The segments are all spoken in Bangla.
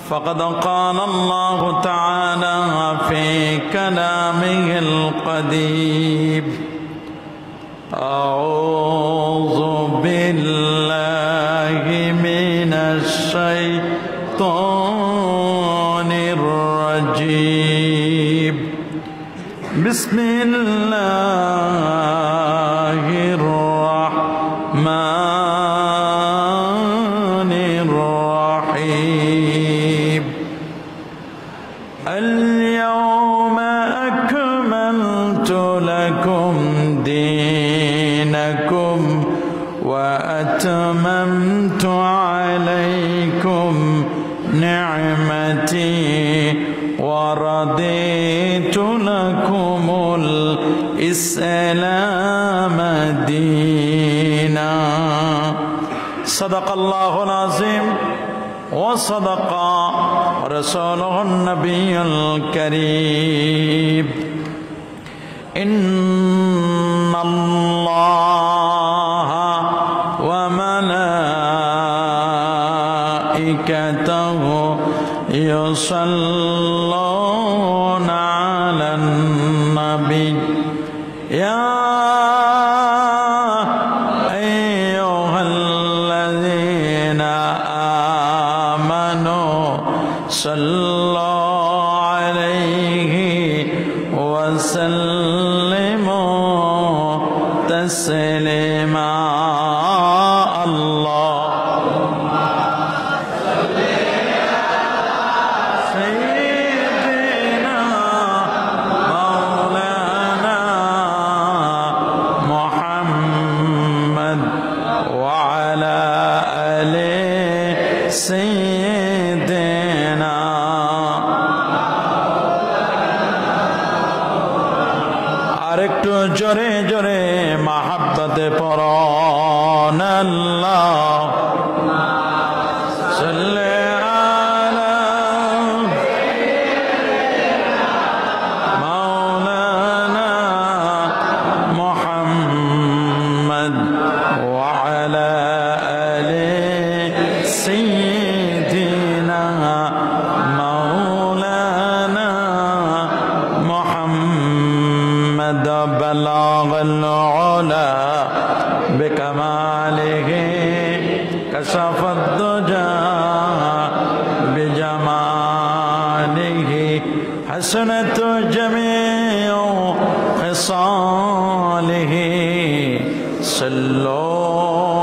فقد قال الله تعالى في كلامه القديم: أعوذ بالله من الشيطان الرجيم. بسم الله الرحمن الرحيم. اليوم أكملت لكم دينكم وأتممت عليكم نعمتي ورضيت لكم الإسلام دينا. صدق الله العظيم وصدق رسوله النبي الكريم. إن الله وملائكته يصلون على النبي يا أيها الذين آمنوا صلوا عليه وسلموا تسليما. اللهم صل على سيدنا مولانا محمد وعلى آل سيدنا. আরেকটু জোরে জোরে মহব্বতে পড়ুন আল্লাহুম্মা সাল্লি আলা মাওলানা মুহাম্মদ ওয়া আলা আলি সাইয়্যিদিনা মাওলানা মুহাম্মদ بلغ العلا بكماله كشف الدجى بجماله حسنت جميع خصاله صلوا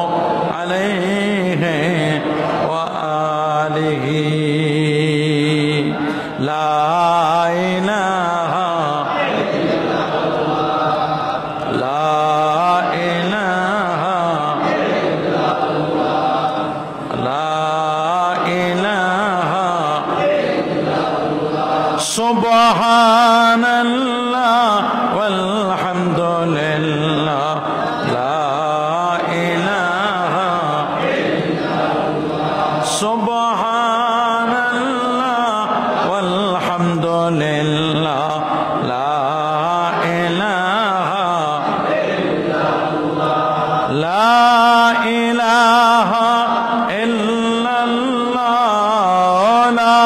عليه وآله. لا إله سبحان الله والحمد لله لا إله إلا الله. سبحان الله والحمد لله لا إله إلا الله. لا إله إلا الله. لا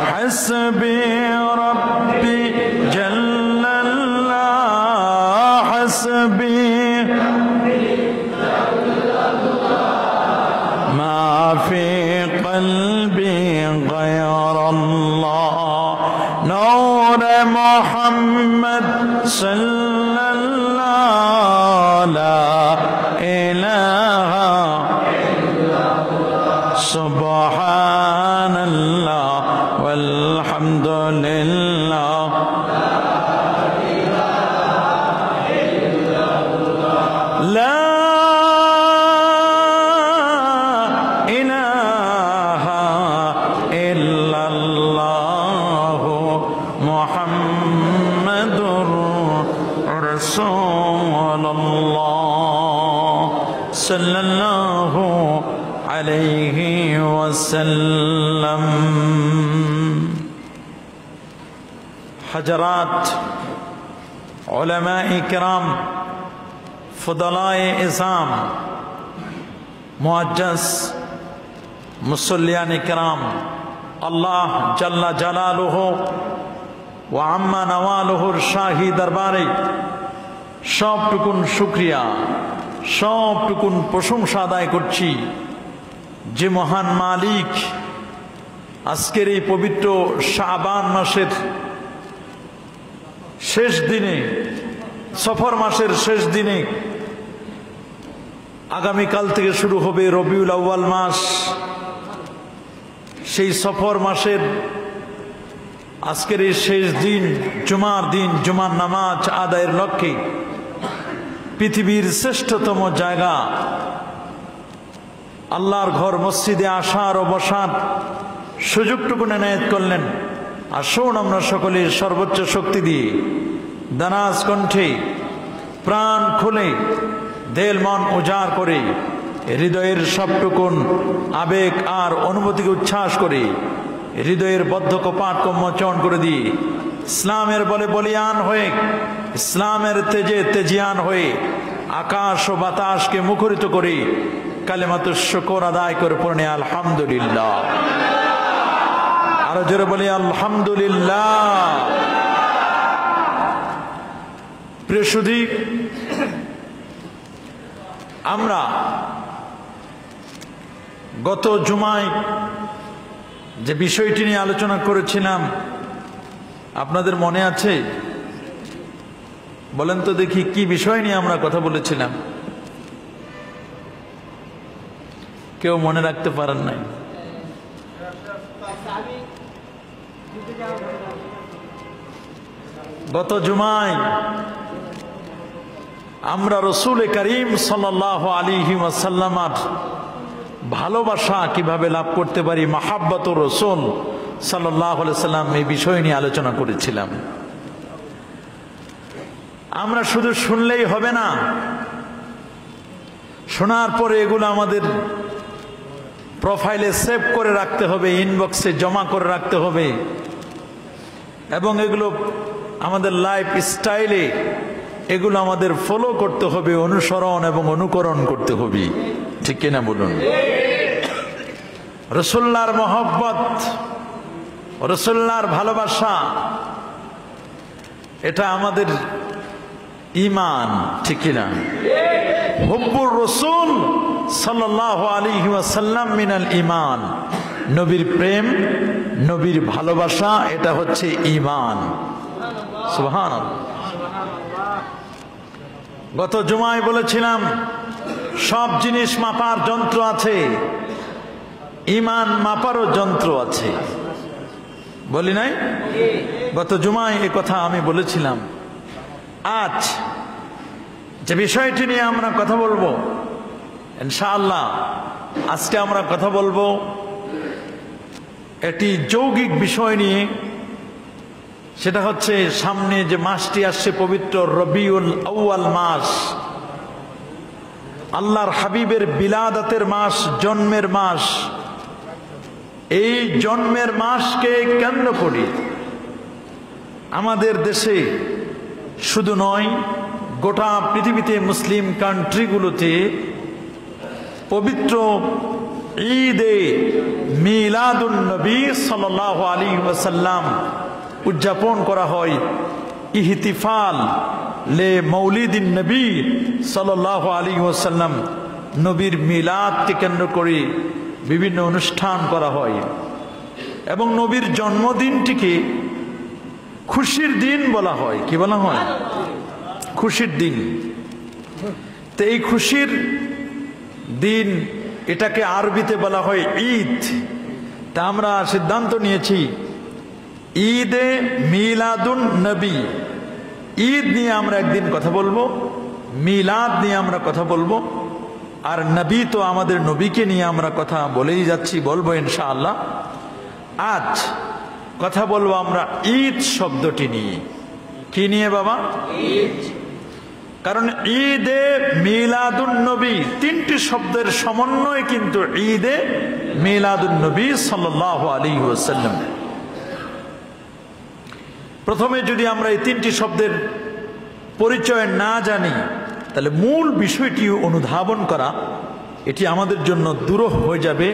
حسبي ربي جل الله. حسبي ما في قلبي غير الله. نور محمد صلى الله. لا إله إلا الله. سبحان الله والحمد لله لا إله إلا الله محمد رسول الله صلى الله عليه وسلم. حجرات উলামায়ে কিরাম, ফুদালায়ে ইজাম, মুআজ্জাজ মুসল্লিয়ানে কিরাম, আল্লাহ জাল্লা জালালুহু ওয়া আম্মা নওয়ালুহুর শাহী দরবারে সবটুকুন শুকরিয়া, সবটুকুন প্রশংসা আদায় করছি যে মহান মালিক আজকের এই পবিত্র শাবান মাসের শেষ দিনে, সফর মাসের শেষ দিনে, আগামীকাল থেকে শুরু হবে রবিউল আউয়াল মাস, সেই সফর মাসের আজকের এই শেষ দিন, জুমার দিন, জুমার নামাজ আদায়ের লক্ষ্যে পৃথিবীর শ্রেষ্ঠতম জায়গা আল্লাহর ঘর মসজিদে আসার ও বসার সুযোগটুকু এনায়েত করলেন। আসুন আমরা সকলে সর্বোচ্চ শক্তি দিয়ে দানাজ কণ্ঠে প্রাণ খুলে দেল মন উজাড় করে হৃদয়ের সবটুকুন আবেগ আর অনুভূতিকে উচ্ছ্বাস করে হৃদয়ের বদ্ধ কপাটকে মোচন করে দিয়ে ইসলামের বলে বলিয়ান হয়ে, ইসলামের তেজে তেজিয়ান হয়ে আকাশ ও বাতাসকে মুখরিত করে কালেমাতুশ শুকর আদায় করে পড়ে আলহামদুলিল্লাহ। আরো জোরে বলি আলহামদুলিল্লাহ। প্রিয় সুধী, আমরা গত জুমায় যে বিষয়টি নিয়ে আলোচনা করেছিলাম আপনাদের মনে আছে? বলেন তো দেখি, কি বিষয় নিয়ে আমরা কথা বলেছিলাম? কেউ মনে রাখতে পারেন নাই? গত জুমায় আমরা রসুল করিম সাল্লাল্লাহু আলাইহি ওয়াসাল্লামের ভালোবাসা কিভাবে লাভ করতে পারি, মাহাব্বতুর রাসূল সাল্লাল্লাহু আলাইহি ওয়াসাল্লাম, এই বিষয় নিয়ে আলোচনা করেছিলাম। আমরা শুধু শুনলেই হবে না, শোনার পরে এগুলো আমাদের প্রোফাইলে সেভ করে রাখতে হবে, ইনবক্সে জমা করে রাখতে হবে, এবং এগুলো আমাদের লাইফ স্টাইলে এগুলো আমাদের ফলো করতে হবে, অনুসরণ এবং অনুকরণ করতে হবে। ঠিক কিনা বলুন? রাসূলুল্লাহর মহব্বত, রাসূলুল্লাহর ভালোবাসা, এটা আমাদের ঈমান। ঠিক কিনা? হুব্বুর রাসূল সাল্লাল্লাহু আলাইহি ওয়াসাল্লাম মিনাল ঈমান। নবীর প্রেম, নবীর ভালোবাসা, এটা হচ্ছে ঈমান। সুবহানাল্লাহ। গত জুমায় বলেছিলাম সব জিনিস মাপার যন্ত্র আছে, ঈমান মাপারও যন্ত্র আছে। বলি নাই? গত জুমায় এই কথা আমি বলেছিলাম। আজ যে বিষয়টি নিয়ে আমরা কথা বলবো ইনশাআল্লাহ, আজকে আমরা কথা বলবো একটি যৌগিক বিষয় নিয়ে। সেটা হচ্ছে সামনে যে মাসটি আসছে, পবিত্র রবিউল আউয়াল মাস, আল্লাহর হাবিবের বিলাদাতের মাস, জন্মের মাস। এই জন্মের মাসকে কেন্দ্র করে আমাদের দেশে শুধু নয়, গোটা পৃথিবীতে মুসলিম কান্ট্রিগুলোতে পবিত্র ঈদে মিলাদুন নবী সাল্লাল্লাহু আলাইহি ওয়াসাল্লাম উদযাপন করা হয়। ইহতিফাল লে মৌলিদিন নবী সাল্লাল্লাহু আলাইহি ওয়াসাল্লাম, নবীর মিলাদকে কেন্দ্র করে বিভিন্ন অনুষ্ঠান করা হয়, এবং নবীর জন্মদিনটিকে খুশির দিন বলা হয়। কি বলা হয়? খুশির দিন। তো এই খুশির দিন, এটাকে আরবিতে বলা হয় ঈদ। তা আমরা সিদ্ধান্ত নিয়েছি ঈদে মিলাদুন নবী, ঈদ নিয়ে আমরা একদিন কথা বলবো, মিলাদ নিয়ে আমরা কথা বলবো, আর নবী তো আমাদের নবীকে নিয়ে আমরা কথা বলেই যাচ্ছি, বলবো ইনশাআল্লাহ। আজ কথা বলবো আমরা ঈদ শব্দটি নিয়ে। কি নিয়ে বাবা? ঈদ। কারণ ঈদে মিলাদুন নবী, তিনটি শব্দের সমন্বয় কিন্তু ঈদে মিলাদুন নবী সাল্লাল্লাহু আলাইহি ওয়াসাল্লাম। প্রথমে যদি আমরা এই তিনটি শব্দের পরিচয় না জানি, তাহলে মূল বিষয়টি অনুধাবন করা এটি আমাদের জন্য দুরূহ হয়ে যাবে,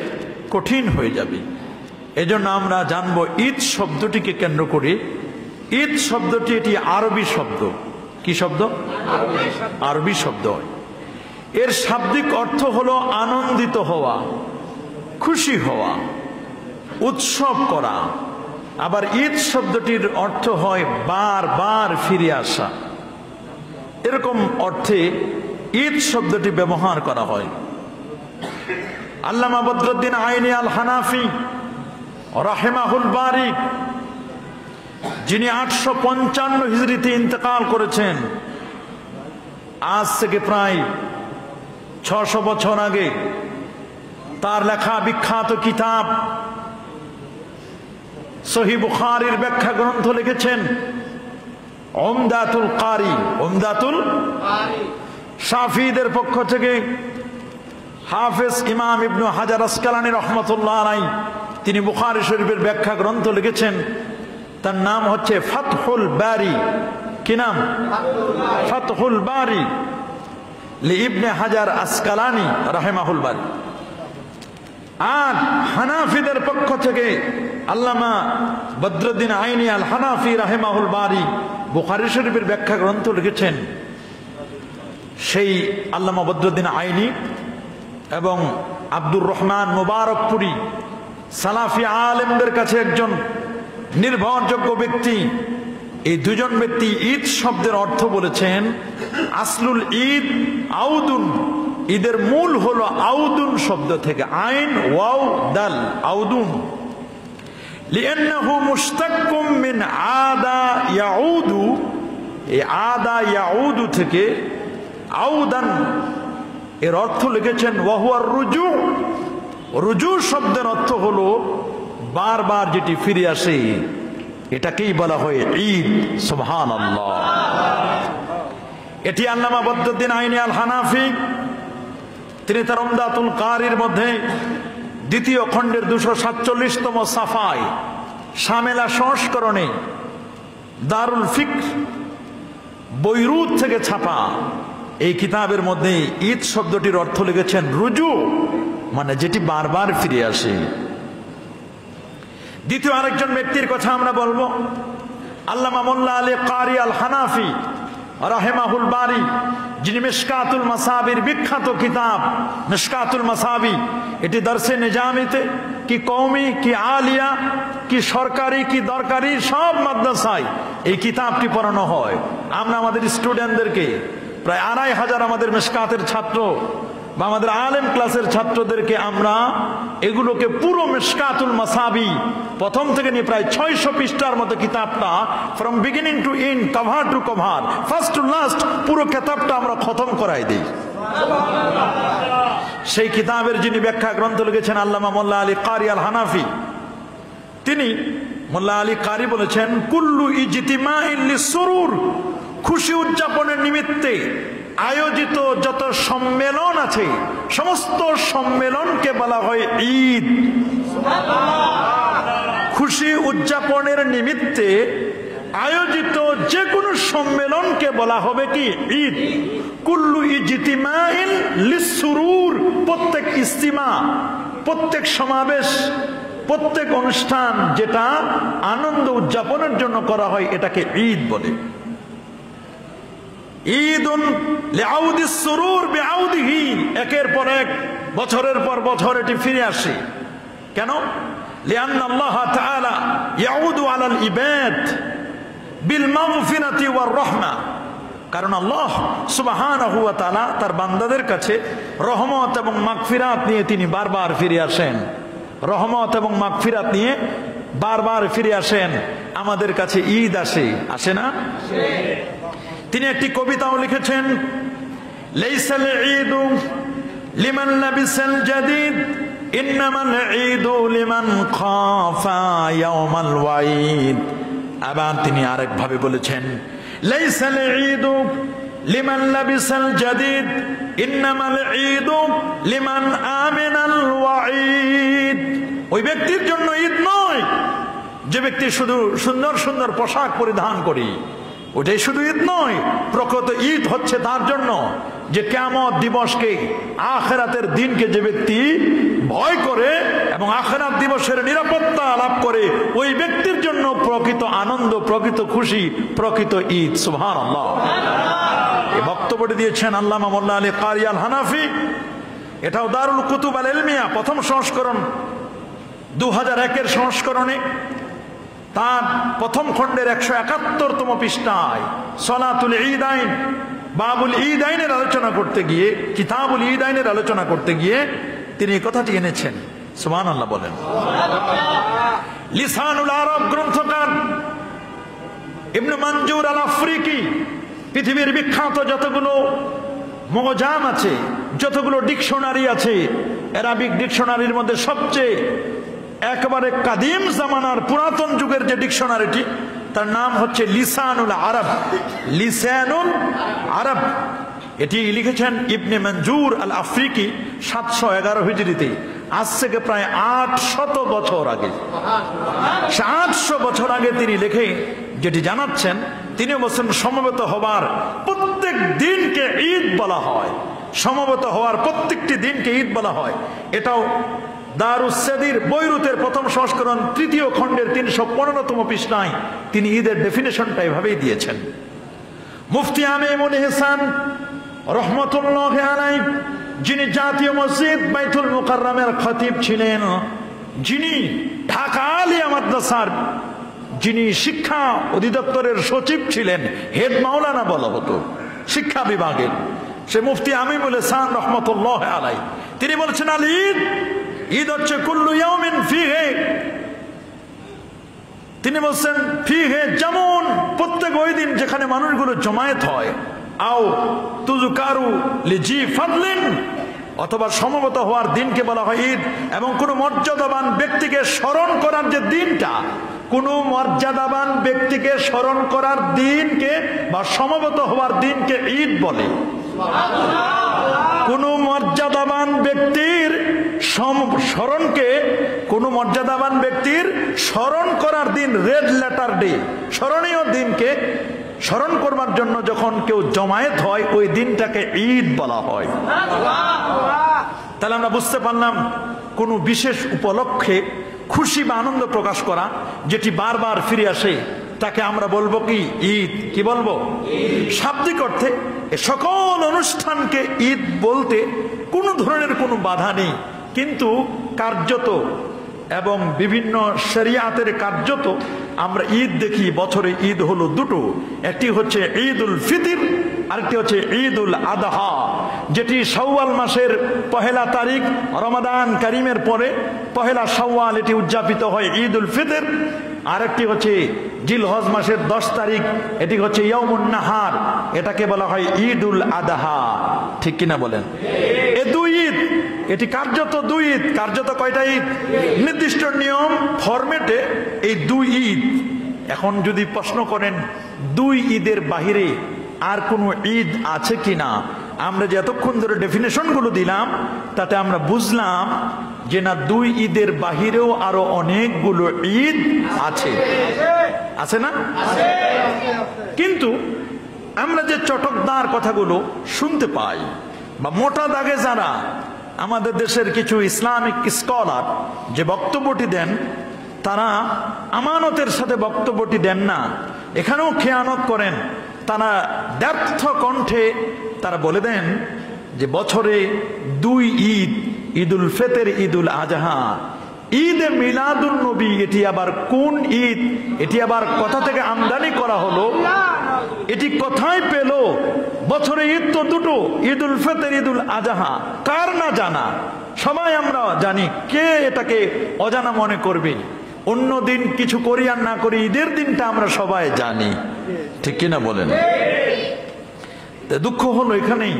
কঠিন হয়ে যাবে। এজন্য আমরা জানবো ঈদ শব্দটিকে কেন্দ্র করে, ঈদ শব্দটি এটি আরবি শব্দ। কি শব্দ? আরবি শব্দ। এর শাব্দিক অর্থ হলো আনন্দিত হওয়া, খুশি হওয়া, উৎসব করা। আবার ঈদ শব্দটির অর্থ হয় বারবার ফিরে আসা। এরকম অর্থে ঈদ শব্দটি ব্যবহার করা হয়। আল্লামা বদরুদ্দিন আইনি আল হানাফি রাহিমাহুল বারি, যিনি 855 হিজরিতে ইন্তেকাল করেছেন, আজ থেকে প্রায় 600 বছর আগে তার লেখা বিখ্যাত কিতাব সহিহ বুখারীর ব্যাখ্যা গ্রন্থ লিখেছেন উমদাতুল কারি। উমদাতুল কারি শাফিঈদের পক্ষ থেকে হাফেজ ইমাম ইবনে হাজার আসকালানী রাহমাতুল্লাহ আলাইহি তিনি বুখারী শরীফের ব্যাখ্যা গ্রন্থ লিখেছেন, তার নাম হচ্ছে ফাতহুল বারি। কি নাম? ফাতহুল বারি লি ইবনে হাজার আসকালানী রাহিমাহুল বারি। আর হানাফিদের পক্ষ থেকে আল্লামা বদরুদ্দিন আইনি আল হানাফি রাহিমাহুল বারি বুখারী শরীফের ব্যাখ্যা গ্রন্থ লিখেছেন। সেই আল্লামা বদরুদ্দিন আইনি এবং আব্দুর রহমান মুবারকপুরি সালাফি আলেমদের কাছে একজন নির্ভরযোগ্য ব্যক্তি। এই দুজন ব্যক্তি ঈদ শব্দের অর্থ বলেছেন আসলুল ঈদ আউদুন, ঈদের মূল হলো আউদুন শব্দ থেকে, আইন ওয়াও দাল আউদুন, লিআন্নাহু মুশতাক্কুম মিন আদা ইয়াউদু। এই আদা ইয়াউদু থেকে আউদান এর অর্থ লিখেছেন ওয়াহুয়া রুজু। রুজু শব্দের অর্থ হলো বারবার যেটি ফিরে আসে, এটাকেই বলা হয় ঈদ। সুবহানাল্লাহ। এটি আল্লামা বদরুদ্দিন আইনি আল হানাফি তিনি তার উমদাতুল কারির মধ্যে দ্বিতীয় খণ্ডের 247তম সাফায় শামেলা সংস্করণে দারুল ফিকহ বৈরুত থেকে ছাপা এই কিতাবের মধ্যে ঈদ শব্দটির অর্থ লিখেছেন রুজু, মানে যেটি বারবার ফিরে আসে। দ্বিতীয় আরেকজন ব্যক্তির কথা আমরা বলবো, আল্লামা মোল্লা আলী কারি আল হানাফি রাহিমাহুল বারি, যিনি মিশকাতুল মাসাবির বিখ্যাত কিতাব মিশকাতুল মাসাবি, এটি দরসে নিজামিতে কি কওমি কি আলিয়া কি সরকারি কি দরকারি সব মাদ্রাসায় এই কিতাবটি পড়ানো হয়। আমরা আমাদের স্টুডেন্টদেরকে প্রায় 2500 আমাদের মিশকাতের ছাত্র বা আমাদের আলেম ক্লাসের ছাত্রদেরকে আমরা এগুলোকে পুরো মিশকাতুল মাসাবি প্রথম থেকে নিয়ে প্রায় 600 পৃষ্ঠার মতো কিতাবটা from beginning to end, cover to cover, first to last পুরো কিতাবটা আমরা খতম করাই দিই। সেই কিতাবের যিনি ব্যাখ্যা গ্রন্থ লিখেছেন আল্লামা মোল্লা আলী কারি আল হানাফি, তিনি মোল্লা আলী কারি বলেছেন কুল্লু ইজতিমাইন লিসুরুর, খুশি উদযাপনের নিমিত্তে আয়োজিত যত সম্মেলন আছে সমস্ত সম্মেলনকে বলা হয় ঈদ। খুশি উদযাপনের নিমিত্তে আয়োজিত যে কোনো সম্মেলনকে বলা হবে কি ঈদ। কুল্লু ইজতিমাইন লিসুরুর, প্রত্যেক ইজতিমা, প্রত্যেক সমাবেশ, প্রত্যেক অনুষ্ঠান যেটা আনন্দ উদযাপনের জন্য করা হয় এটাকে ঈদ বলে। ঈদুন লিআউদিস সুরুর বিআউদিহি, একের পর এক বছরের পর বছর এটি ফিরে আসে। কেন? লিআন্না আল্লাহ তাআলা ইয়াউদু আলাল ইবাদ বিল মাগফিরাতি ওয়ার রাহমা, কারণ আল্লাহ সুবহানাহু ওয়া তাআলা তার বান্দাদের কাছে রহমত এবং মাগফিরাত নিয়ে তিনি বারবার ফিরে আসেন। রহমত এবং মাগফিরাত নিয়ে বারবার ফিরে আসেন। আমাদের কাছে ঈদ আসে, আসে না? তিনি একটি কবিতাও লিখেছেন, লাইসাল ঈদু লিমান লাবিসাল জাদিদ ইন্নামাল ঈদু লিমান খাফা ইয়াওমাল ওয়াঈদ। আবার তিনি আরেক ভাবে বলেছেন, লাইসাল ঈদু লিমান লাবিসাল জাদিদ ইন্নামাল ঈদু লিমান আমিনাল ওয়াঈদ। ওই ব্যক্তির জন্য ঈদ নয় যে ব্যক্তি শুধু সুন্দর সুন্দর পোশাক পরিধান করে, ওটাই শুধু ঈদ নয়, প্রকৃত ঈদ হচ্ছে তার জন্য যে কিয়ামত দিবসকে, আখিরাতের দিনকে যে ব্যক্তি ভয় করে এবং আখিরাত দিবসের নিরাপত্তা লাভ করে, ওই ব্যক্তির জন্য প্রকৃত আনন্দ, প্রকৃত খুশি, প্রকৃত ঈদ। সুবহানাল্লাহ। এই বক্তব্যটি দিয়েছেন আল্লামা মোল্লা আলী কারি আল হানাফি। এটাও দারুল কুতুব আল ইলমিয়া প্রথম সংস্করণ 2001-এর সংস্করণে তার প্রথম খণ্ডের 171তম পৃষ্ঠায় সলাতুল ঈদাইন, বাবুল ঈদাইনের আলোচনা করতে গিয়ে, কিতাবুল ঈদাইনের আলোচনা করতে গিয়ে তিনি এই কথাটি এনেছেন। সুবহানাল্লাহ বলেন। লিসানুল আরব গ্রন্থকার ইবনে মঞ্জুর আল আফ্রিকি পৃথিবীর বিখ্যাত যতগুলো মুজাম আছে, যতগুলো ডিকশনারি আছে, আরবিক ডিকশনারির মধ্যে সবচেয়ে একেবারে কাদিম জামানার পুরাতন যুগের যে ডিকশনারিটি, তার নাম হচ্ছে লিসানুল আরব। লিসানুল আরব এটি লিখেছেন ইবনে মঞ্জুর আল আফ্রিকি 711 হিজরিতে, আজ থেকে প্রায় 800 বছর আগে। 800 বছর আগে তিনি লিখে যেটি জানাচ্ছেন, তিনি বলছেন সমবেত হবার প্রত্যেক দিনকে ঈদ বলা হয়, সমবেত হওয়ার প্রত্যেকটি দিনকে ঈদ বলা হয়। এটাও দারুস সাদির বৈরুতের প্রথম সংস্করণ 3য় খণ্ডের 315তম পৃষ্ঠায় তিনি ঈদের ডেফিনেশনটা এভাবেই দিয়েছেন। মুফতি আমিনুল ইহসান রহমতুল্লাহি আলাইহি, যিনি জাতীয় মসজিদ বাইতুল মুকাররমের খতিব ছিলেন, যিনি ঢাকা আলিয়া মাদ্রাসার যিনি শিক্ষা অধিদপ্তরের সচিব ছিলেন, হেড মাওলানা বলা হতো শিক্ষা বিভাগের, সে মুফতি আমিনুল ইহসান রহমতুল্লাহি আলাইহি, তিনি বলছেন আল ঈদ, ঈদ হচ্ছে কুল্লু ইয়াউমিন ফিহি, তিনি বলছেন ফিহি যেমন প্রত্যেক ওই দিন যেখানে মানুষগুলো জমায়েত হয়, আও তুযকারু লিজি ফাদলিন, অথবা সমবেত হওয়ার দিনকে বলা হয় ঈদ। এবং কোন মর্যাদাবান ব্যক্তিকে স্মরণ করার যে দিনটা, কোন মর্যাদাবান ব্যক্তিকে স্মরণ করার দিনকে বা সমবেত হওয়ার দিনকে ঈদ বলে। কোন মর্যাদাবান ব্যক্তির স্মরণকে, কোন মর্যাদাবান ব্যক্তির স্মরণ করার দিন, রেড লেটার ডে, স্মরণীয় দিনকে স্মরণ করবার জন্য যখন কেউ জমায়েত হয়, ওই দিনটাকে ঈদ বলা হয়। তাহলে আমরা বুঝতে পারলাম কোন বিশেষ উপলক্ষে খুশি বা আনন্দ প্রকাশ করা যেটি বারবার ফিরে আসে, তাকে আমরা বলবো কি ঈদ। কি বলবো? শাব্দিক অর্থে সকল অনুষ্ঠানকে ঈদ বলতে কোনো ধরনের কোনো বাধা নেই, কিন্তু কার্যত এবং বিভিন্ন শরিয়াতের কার্যত আমরা ঈদ দেখি। বছরে ঈদ হলো দুটো, একটি হচ্ছে ঈদুল ফিতর, আরেকটি হচ্ছে ঈদুল আদহা, যেটি শাওয়াল মাসের 1 তারিখ রমাদান কারিমের পরে 1 শাওয়াল এটি উদযাপিত হয় ঈদুল ফিতর। আরেকটি হচ্ছে জিলহজ মাসের 10 তারিখ, এটি হচ্ছে ইয়াউমুন নাহার, এটাকে বলা হয় ঈদুল আদহা। ঠিক কিনা বলেন? এ দুই ঈদ, এটি কার্যত দুই ঈদ। কার্যত কয়টা ঈদ? নির্দিষ্ট নিয়ম ফরম্যাটে এই দুই ঈদ। এখন যদি প্রশ্ন করেন দুই ঈদের বাহিরে আর কোনো ঈদ আছে কিনা, আমরা যে এতক্ষণ ধরে ডেফিনেশন গুলো দিলাম তাতে আমরা বুঝলাম যে না, দুই ঈদের বাহিরেও আরো অনেকগুলো ঈদ আছে। আছে না? কিন্তু আমরা যে চটকদার কথাগুলো শুনতে পাই বা মোটা দাগে যারা আমাদের দেশের কিছু ইসলামিক স্কলার যে বক্তব্যটি দেন, তারা আমানতের সাথে বক্তব্যটি দেন না, এখানেও খেয়ানত করেন। তারা ব্যর্থ কণ্ঠে তারা বলে দেন যে বছরে দুই ঈদ, ঈদুল ফিতর, ঈদুল আজহা, ঈদে মিলাদুন নবী, এটি আবার কোন ঈদ? এটি আবার কোথা থেকে আমদানি করা হলো? এটি কোথায় পেল? বছরে ঈদ তো দুটো, ঈদুল ফিতর, ঈদুল আজহা। কার না জানা? সবাই আমরা জানি, কে এটাকে অজানা মনে করবে? অন্য দিন কিছু করি আর না করি, ঈদের দিনটা আমরা সবাই জানি। ঠিক কিনা বলেন? দুঃখ হলো এখানেই,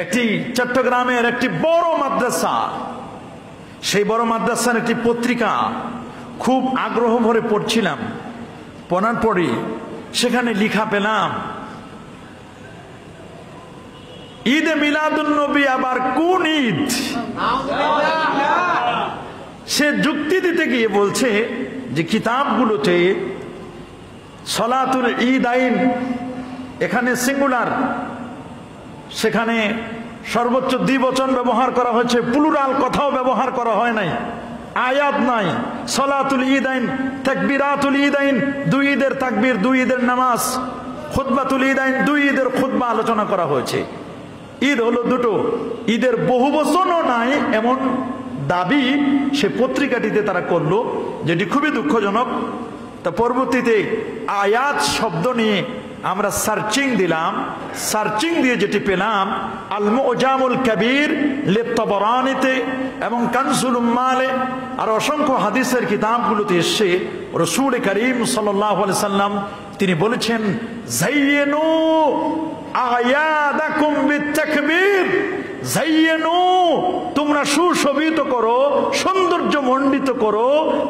একটি চট্টগ্রামের একটি বড় মাদ্রাসা, সেই বড় মাদ্রাসার একটি পত্রিকা খুব আগ্রহ ভরে পড়ছিলাম। পড়ার পরে সেখানে লেখা পেলাম ঈদে মিলাদুন নবী আবার কোন ঈদ? সে যুক্তি দিতে গিয়ে বলছে যে কিতাবগুলোতে সলাতুল ঈদ আইন এখানে সিঙ্গুলার, সেখানে সর্বোচ্চ দ্বিবচন ব্যবহার করা হয়েছে, প্লুরাল কথাও ব্যবহার করা হয় নাই, আয়াত নাই। সলাতুল ঈদ আইন, তাকবীরাতুল ঈদ আইন, দুই ঈদের তাকবীর, দুই ঈদের নামাজ, খুতবাতুল ঈদ আইন, দুই ঈদের খুতবা আলোচনা করা হয়েছে। ঈদ হলো দুটো, ঈদের বহু বচনও নাই এমন দাবি সে পত্রিকাটিতে তারা করলো, যেটি খুবই দুঃখজনক। তা পরবর্তীতে আয়াত শব্দ নিয়ে আমরা সার্চিং দিলাম, সার্চিং দিয়ে যেটি পেলাম আল মুজামুল কবির লিত-তাবরানীতে এবং কানজুল উম্মালে আর অসংখ্য হাদিসের কিতাবগুলোতে এসে রাসূল করিম সাল্লাল্লাহু আলাইহি সাল্লাম তিনি বলেছেন, যায়্যিনু আয়াদাকুম বিত-তাকবীর, যায়্যিনু তোমরা সুশোভিত করো, সৌন্দর্য মণ্ডিত করো,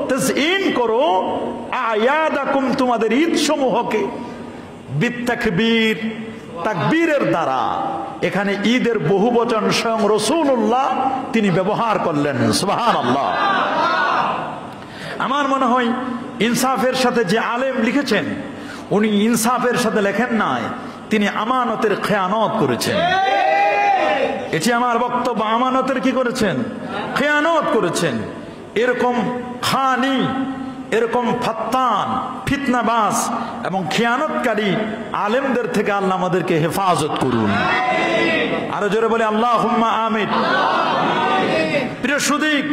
তাজইন করো আয়াদাকুম তোমাদের ঈদ সমূহকে, বিত-তাকবীর তাকবীরের দ্বারা। এখানে ঈদের বহুবচন স্বয়ং রাসূলুল্লাহ তিনি ব্যবহার করলেন, সুবহানাল্লাহ। আমার মনে হয় ইনসাফের সাথে যে আলেম লিখেছেন উনি ইনসাফের সাথে লেখেন নাই, তিনি আমানতের খেয়ানত করেছেন। এটি আমার বক্তব্য, আমানতের কি করেছেন? খেয়ানত করেছেন। এরকম খানি, এরকম ফাত্তান, ফিতনাবাজ এবং খেয়ানতকারী আলেমদের থেকে আল্লাহ আমাদেরকে হেফাজত করুন। আরো জোরে বলে আল্লাহুম্মা আমিন। প্রিয় সুদীক,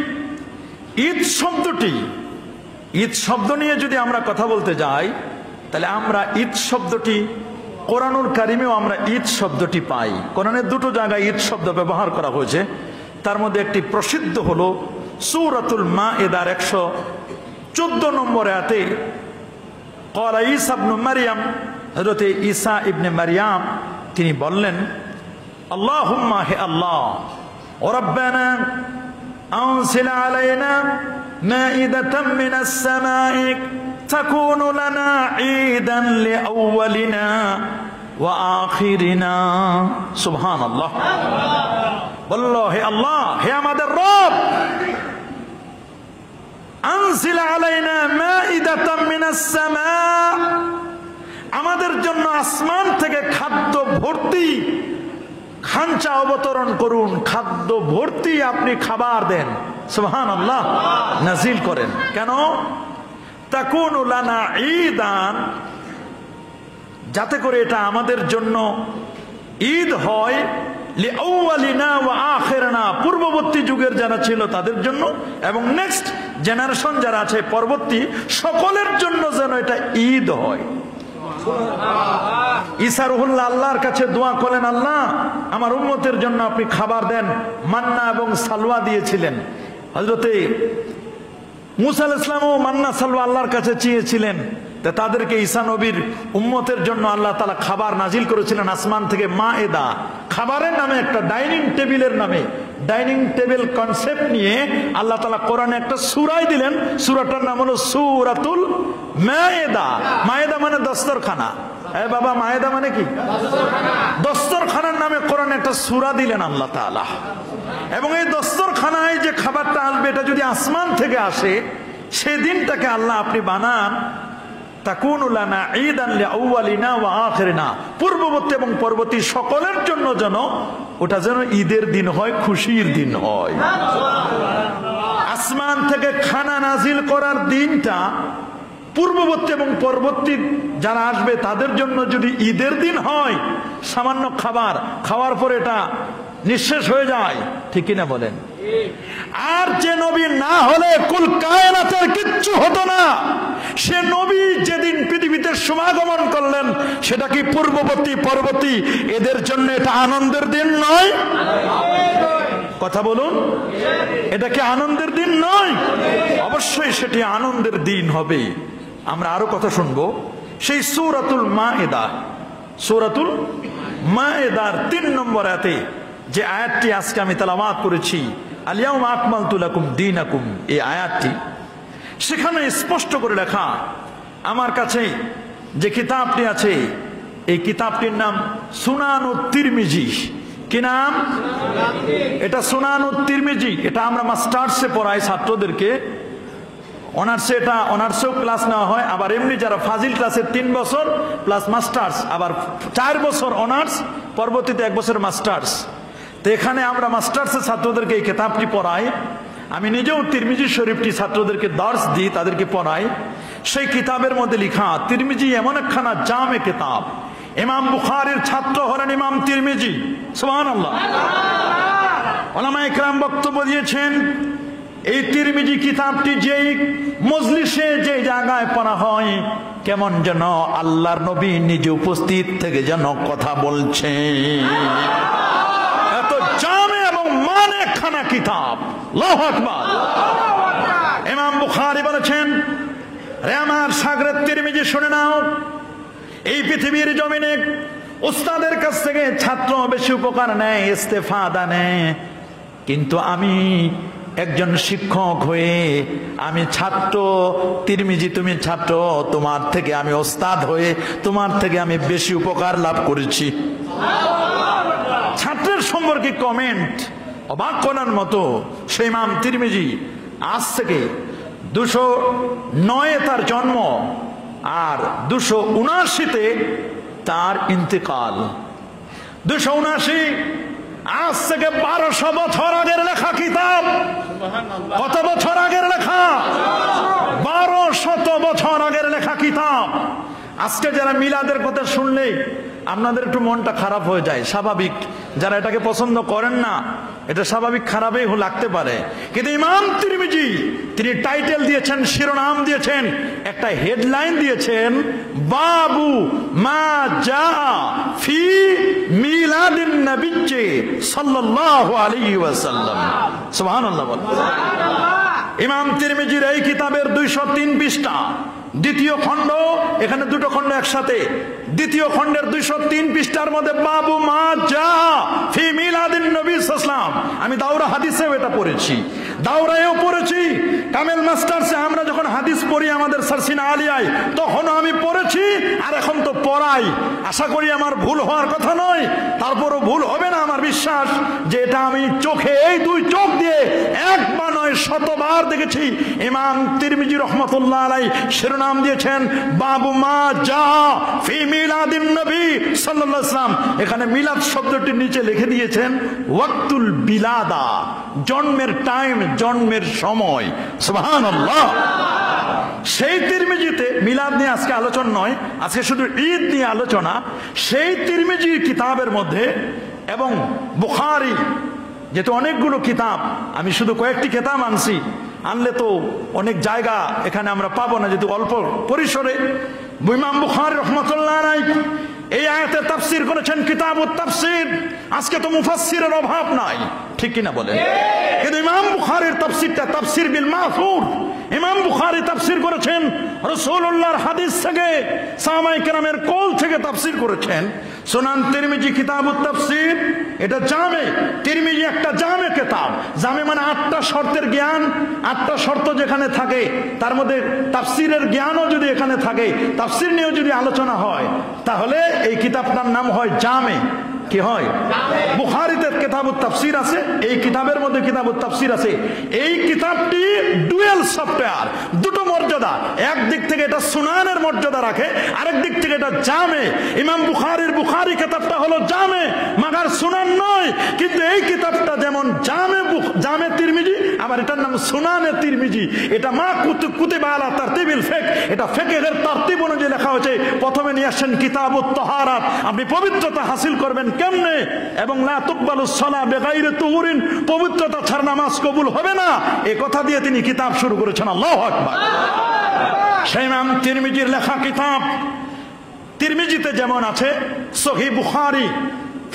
ঈদ শব্দটি, ঈদ শব্দ নিয়ে যদি আমরা কথা বলতে যাই তাহলে আমরা ঈদ শব্দটি কোরআনুল কারিমেও আমরা ঈদ শব্দটি পাই। কোরআনের দুটো জায়গায় ঈদ শব্দ ব্যবহার করা হয়েছে, তার মধ্যে একটি প্রসিদ্ধ হলো সূরাতুল মাইদার 114 নম্বর আয়াতে ক্বালা ঈসা ইবনে মারইয়াম, হযরত ঈসা ইবনে মারইয়াম তিনি বললেন, আল্লাহুম্মা হে আল্লাহ, ওয়া রাব্বানা আনজিল আলাইনা মাইদাতাম মিনাস সামাই তাকুনু লানা ঈদান লিআউয়ালিনা ওয়া আখিরিনা। সুবহানাল্লাহ। বলল, হে আল্লাহ, হে আমাদের রব, আনজিল আলাইনা মাইদাতাম মিনাস সামা, আমাদের জন্য আসমান থেকে খাদ্য ভর্তি খাঞ্চা অবতরণ করুন, খাদ্য ভর্তি আপনি খাবার দেন, সুবহানাল্লাহ, নাজিল করেন। কেন? তাকুনু লানা ঈদান, যাতে করে এটা আমাদের জন্য ঈদ হয়, লিআউয়ালিনা ওয়া আখিরিনা, পূর্ববর্তী যুগের যারা ছিল তাদের জন্য এবং নেক্সট জেনারেশন যারা আছে পরবর্তী সকলের জন্য যেন এটা ঈদ হয়। ঈসা রুহুল্লাহ আল্লাহর কাছে দোয়া করেন, আল্লাহ আমার উম্মতের জন্য আপনি খাবার দেন। মান্না এবং সালওয়া দিয়েছিলেন। হযরতে মুসা আলাইহিস সালামও মান্না সালওয়া আল্লাহর কাছে চেয়েছিলেন, তা তাদেরকে ঈসা নবীর উম্মতের জন্য আল্লাহ তাআলা খাবার নাজিল করেছিলেন আসমান থেকে। মায়েদা খাবারের নামে, একটা ডাইনিং টেবিলের নামে, ডাইনিং টেবিল কনসেপ্ট নিয়ে আল্লাহ তাআলা কোরআনে একটা সূরাই দিলেন। সূরাটার নাম হলো সূরাতুল মায়েদা। মায়েদা মানে দস্তরখানা। বাবা, মায়েদা মানে কি? দস্তরখানার নামে কোরআনে একটা সূরা দিলেন আল্লাহ তাআলা। এবং এই দস্তরখানায় যে খাবারটা আসবে এটা যদি আসমান থেকে আসে, সেদিনটাকে আল্লাহ আপনি বানান তাকুনু লানা ঈদান লিআউয়ালিনা ওয়া আখিরিনা, পূর্ববর্তী এবং পরবর্তী সকলের জন্য যেন ওটা যেন ঈদের দিন হয়, খুশির দিন হয়। আসমান থেকে খানা নাজিল করার দিনটা পূর্ববর্তী এবং পরবর্তী যারা আসবে তাদের জন্য যদি ঈদের দিন হয়, সামান্য খাবার খাওয়ার পর এটা নিঃশেষ হয়ে যায়, ঠিক কিনা বলেন? আর যে নবী না হলে কুল কায়নাতের কিচ্ছু হতো না। সে নবী যেদিন পৃথিবীতে সমাগমন করলেন, সেটা কি পূর্ববর্তী পরবর্তী এদের জন্য এটা আনন্দের দিন নয়? কথা বলুন, এটা কি আনন্দের দিন নয়? অবশ্যই সেটি আনন্দের দিন হবে। আমরা আরো কথা শুনবো সেই সূরাতুল মায়েদা, সূরাতুল মায়েদার 3 নম্বর আয়াতে যে আয়াতটি আজকে আমি তেলাওয়াত করেছি, আল-ইয়াওমা আকমালতু লাকুম দীনাকুম, এই আয়াতটি, সেখানে স্পষ্ট করে লেখা। আমার কাছে যে কিতাবটি আছে এই কিতাবটির নাম সুনানুত তিরমিজি। কি নাম? এটা সুনানুত তিরমিজি। এটা আমরা মাস্টার্সে পড়াই ছাত্রদেরকে। অনার্সে এটা অনার্সেও ক্লাস নেওয়া হয়, আবার এমনি যারা ফাজিল ক্লাসের 3 বছর প্লাস মাস্টার্স, আবার 4 বছর অনার্স, পরবর্তীতে 1 বছর মাস্টার্স। তো এখানে আমরা মাস্টার্সের ছাত্রদেরকে এই কিতাবটি পড়াই। আমি নিজেও তিরমিজি শরীফটি ছাত্রদেরকে দর্স দিই, তাদেরকে পড়াই। সেই কিতাবের মধ্যে লেখা, তিরমিজি এমন একখানা জামে কিতাব। ইমাম বুখারীর ছাত্র হলেন ইমাম তিরমিজি, সুবহানাল্লাহ। উলামায়ে কেরাম বক্তব্য দিয়েছেন, এই তিরমিজি কিতাবটি যেই মজলিসে যে জায়গায় পড়া হয়, কেমন যেন আল্লাহর নবী নিজে উপস্থিত থেকে যেন কথা বলছে। এত জামে এবং মানে খানা কিতাব, আল্লাহু আকবার। ইমাম বুখারী বলেছেন, রে আমার শাগরেদ তিরমিজি শুনে নাও, এই পৃথিবীর জমিনে উস্তাদের কাছ থেকে ছাত্র বেশি উপকার নেয়, ইস্তেফাদা নেয়, কিন্তু আমি একজন শিক্ষক হয়ে আমি ছাত্র, তিরমিজি তুমি ছাত্র, তোমার থেকে আমি ওস্তাদ হয়ে তোমার থেকে আমি বেশি উপকার লাভ করেছি। ছাত্রের সম্পর্কে কমেন্ট অবাক করার মতো। সেই ইমাম তিরমিজি আজ থেকে 209 তার জন্ম, আর 279-তে তার ইন্তেকাল। 279, আজ থেকে 1200 বছর আগের লেখা কিতাব। কত বছর আগের লেখা? 1200 বছর আগের লেখা কিতাব। আজকে যারা মিলাদের কথা শুনলেই আপনাদের একটু মনটা খারাপ হয়ে যায়, স্বাভাবিক। যারা এটাকে পছন্দ করেন না, এটা স্বাভাবিক খারাপই লাগতে পারে। কিন্তু ইমাম তিরমিজি তিনি টাইটেল দিয়েছেন, শিরোনাম দিয়েছেন, একটা হেডলাইন দিয়েছেন, বাবু মা জা ফি মিলাদিন নবী সাল্লাল্লাহু আলাইহি ওয়াসাল্লাম। সুবহানাল্লাহ। ইমাম তিরমিজির এই কিতাবের 203 পৃষ্ঠা, দ্বিতীয় খণ্ড, এখানে দুটো খণ্ড একসাথে। দ্বিতীয় খণ্ডের 203 পৃষ্ঠার মধ্যে বাবু মা জা ফি মিলাদিন নবী সাল্লাল্লাহু আলাইহি ওয়াসাল্লাম। আমি দাওরা হাদিসেও এটা পড়েছি, দাওরায়ও পড়েছি, কামেল মাস্টার্সে আমরা যখন হাদিস পড়ি আমাদের সারসিনা আলিয়ায়, তখনও আমি পড়েছি, আর এখন তো পড়াই। আশা করি আমার ভুল হওয়ার কথা নয়, তারপরও ভুল হবে না আমার বিশ্বাস, যে এটা আমি চোখে, এই 2 চোখ দিয়ে একবার নয় 100বার দেখেছি। ইমাম তিরমিজি রহমাতুল্লাহ আলাইহি শিরোনাম দিয়েছেন, বাবু মা জা ফি মিলাদিন নবী সাল্লাল্লাহু আলাইহি ওয়াসাল্লাম। এখানে মিলাদ শব্দটির নিচে লিখে দিয়েছেন ওয়াক্তুল বিলাদা, জন্মের টাইম, জন্মের সময়। সুবহানাল্লাহ। সেই তিরমিজিতে মিলাদ নিয়ে আজকে আলোচনা নয়, আজকে শুধু ঈদ নিয়ে আলোচনা। সেই তিরমিজি কিতাবের মধ্যে এবং বুখারী, যেহেতু অনেকগুলো কিতাব, আমি শুধু কয়েকটি কিতাব আনছি, আনলে তো অনেক জায়গা এখানে আমরা পাবো না, যেহেতু অল্প পরিসরে। ইমাম বুখারী রাহমাতুল্লাহ আলাইহি এই আয়াতের তাফসীর করেছেন কিতাবুত তাফসীর। আজকে তো মুফাসসিরের অভাব নাই, ঠিক কিনা বলেন? কিন্তু ইমাম বুখারীর তাফসীরটা তাফসীর বিল মাসুর। ইমাম বুখারী তাফসীর করেছেন রাসূলুল্লাহর হাদিস থেকে, সাহাবায়ে কেরামের কওল থেকে তাফসীর করেছেন। সুনান তিরমিজি কিতাবুত তাফসীর, এটা জামে। তিরমিজি একটা জামে কিতাব। জামে মানে 8টা শর্তের জ্ঞান, 8টা শর্ত যেখানে থাকে, তার মধ্যে তাফসীরের জ্ঞানও যদি এখানে থাকে, তাফসীর নিয়েও যদি আলোচনা হয়, তাহলে এই কিতাবটার নাম হয় জামে। কি হয়? বুখারীতে কিতাবুত তাফসীর আছে, এই কিতাবের মধ্যে কিতাবুত তাফসীর আছে। এই কিতাবটি ডুয়াল সফটওয়্যার, দুটো মর্যাদা। একদিক থেকে এটা সুনানের মর্যাদা রাখে, আরেক দিক থেকে এটা জামে। ইমাম বুখারীর বুখারী কিতাবটা হলো জামে, মাগার সুনান নয়। কিন্তু এই কিতাবটা যেমন জামে, জামে তিরমিজি, আবার এটার নাম সুনানে তিরমিজি। এটা মা কুতুবা আলা তারতিবিল ফিকহ, এটা ফিকহের তারতিব অনুযায়ী লেখা হয়েছে। প্রথমে নিয়ে আসেন কিতাবুত তাহারাত, আপনি পবিত্রতা হাসিল করবেন কেমনে, এবং লা তুকবালুস সালাহ বিগাইরি তুহুরিন, পবিত্রতা ছাড়া নামাজ কবুল হবে না, এই কথা দিয়ে তিনি কিতাব শুরু করেছেন। আল্লাহু আকবার। সেই ইমাম তিরমিজির লেখা কিতাব। তিরমিজিতে যেমন আছে সহিহ বুখারী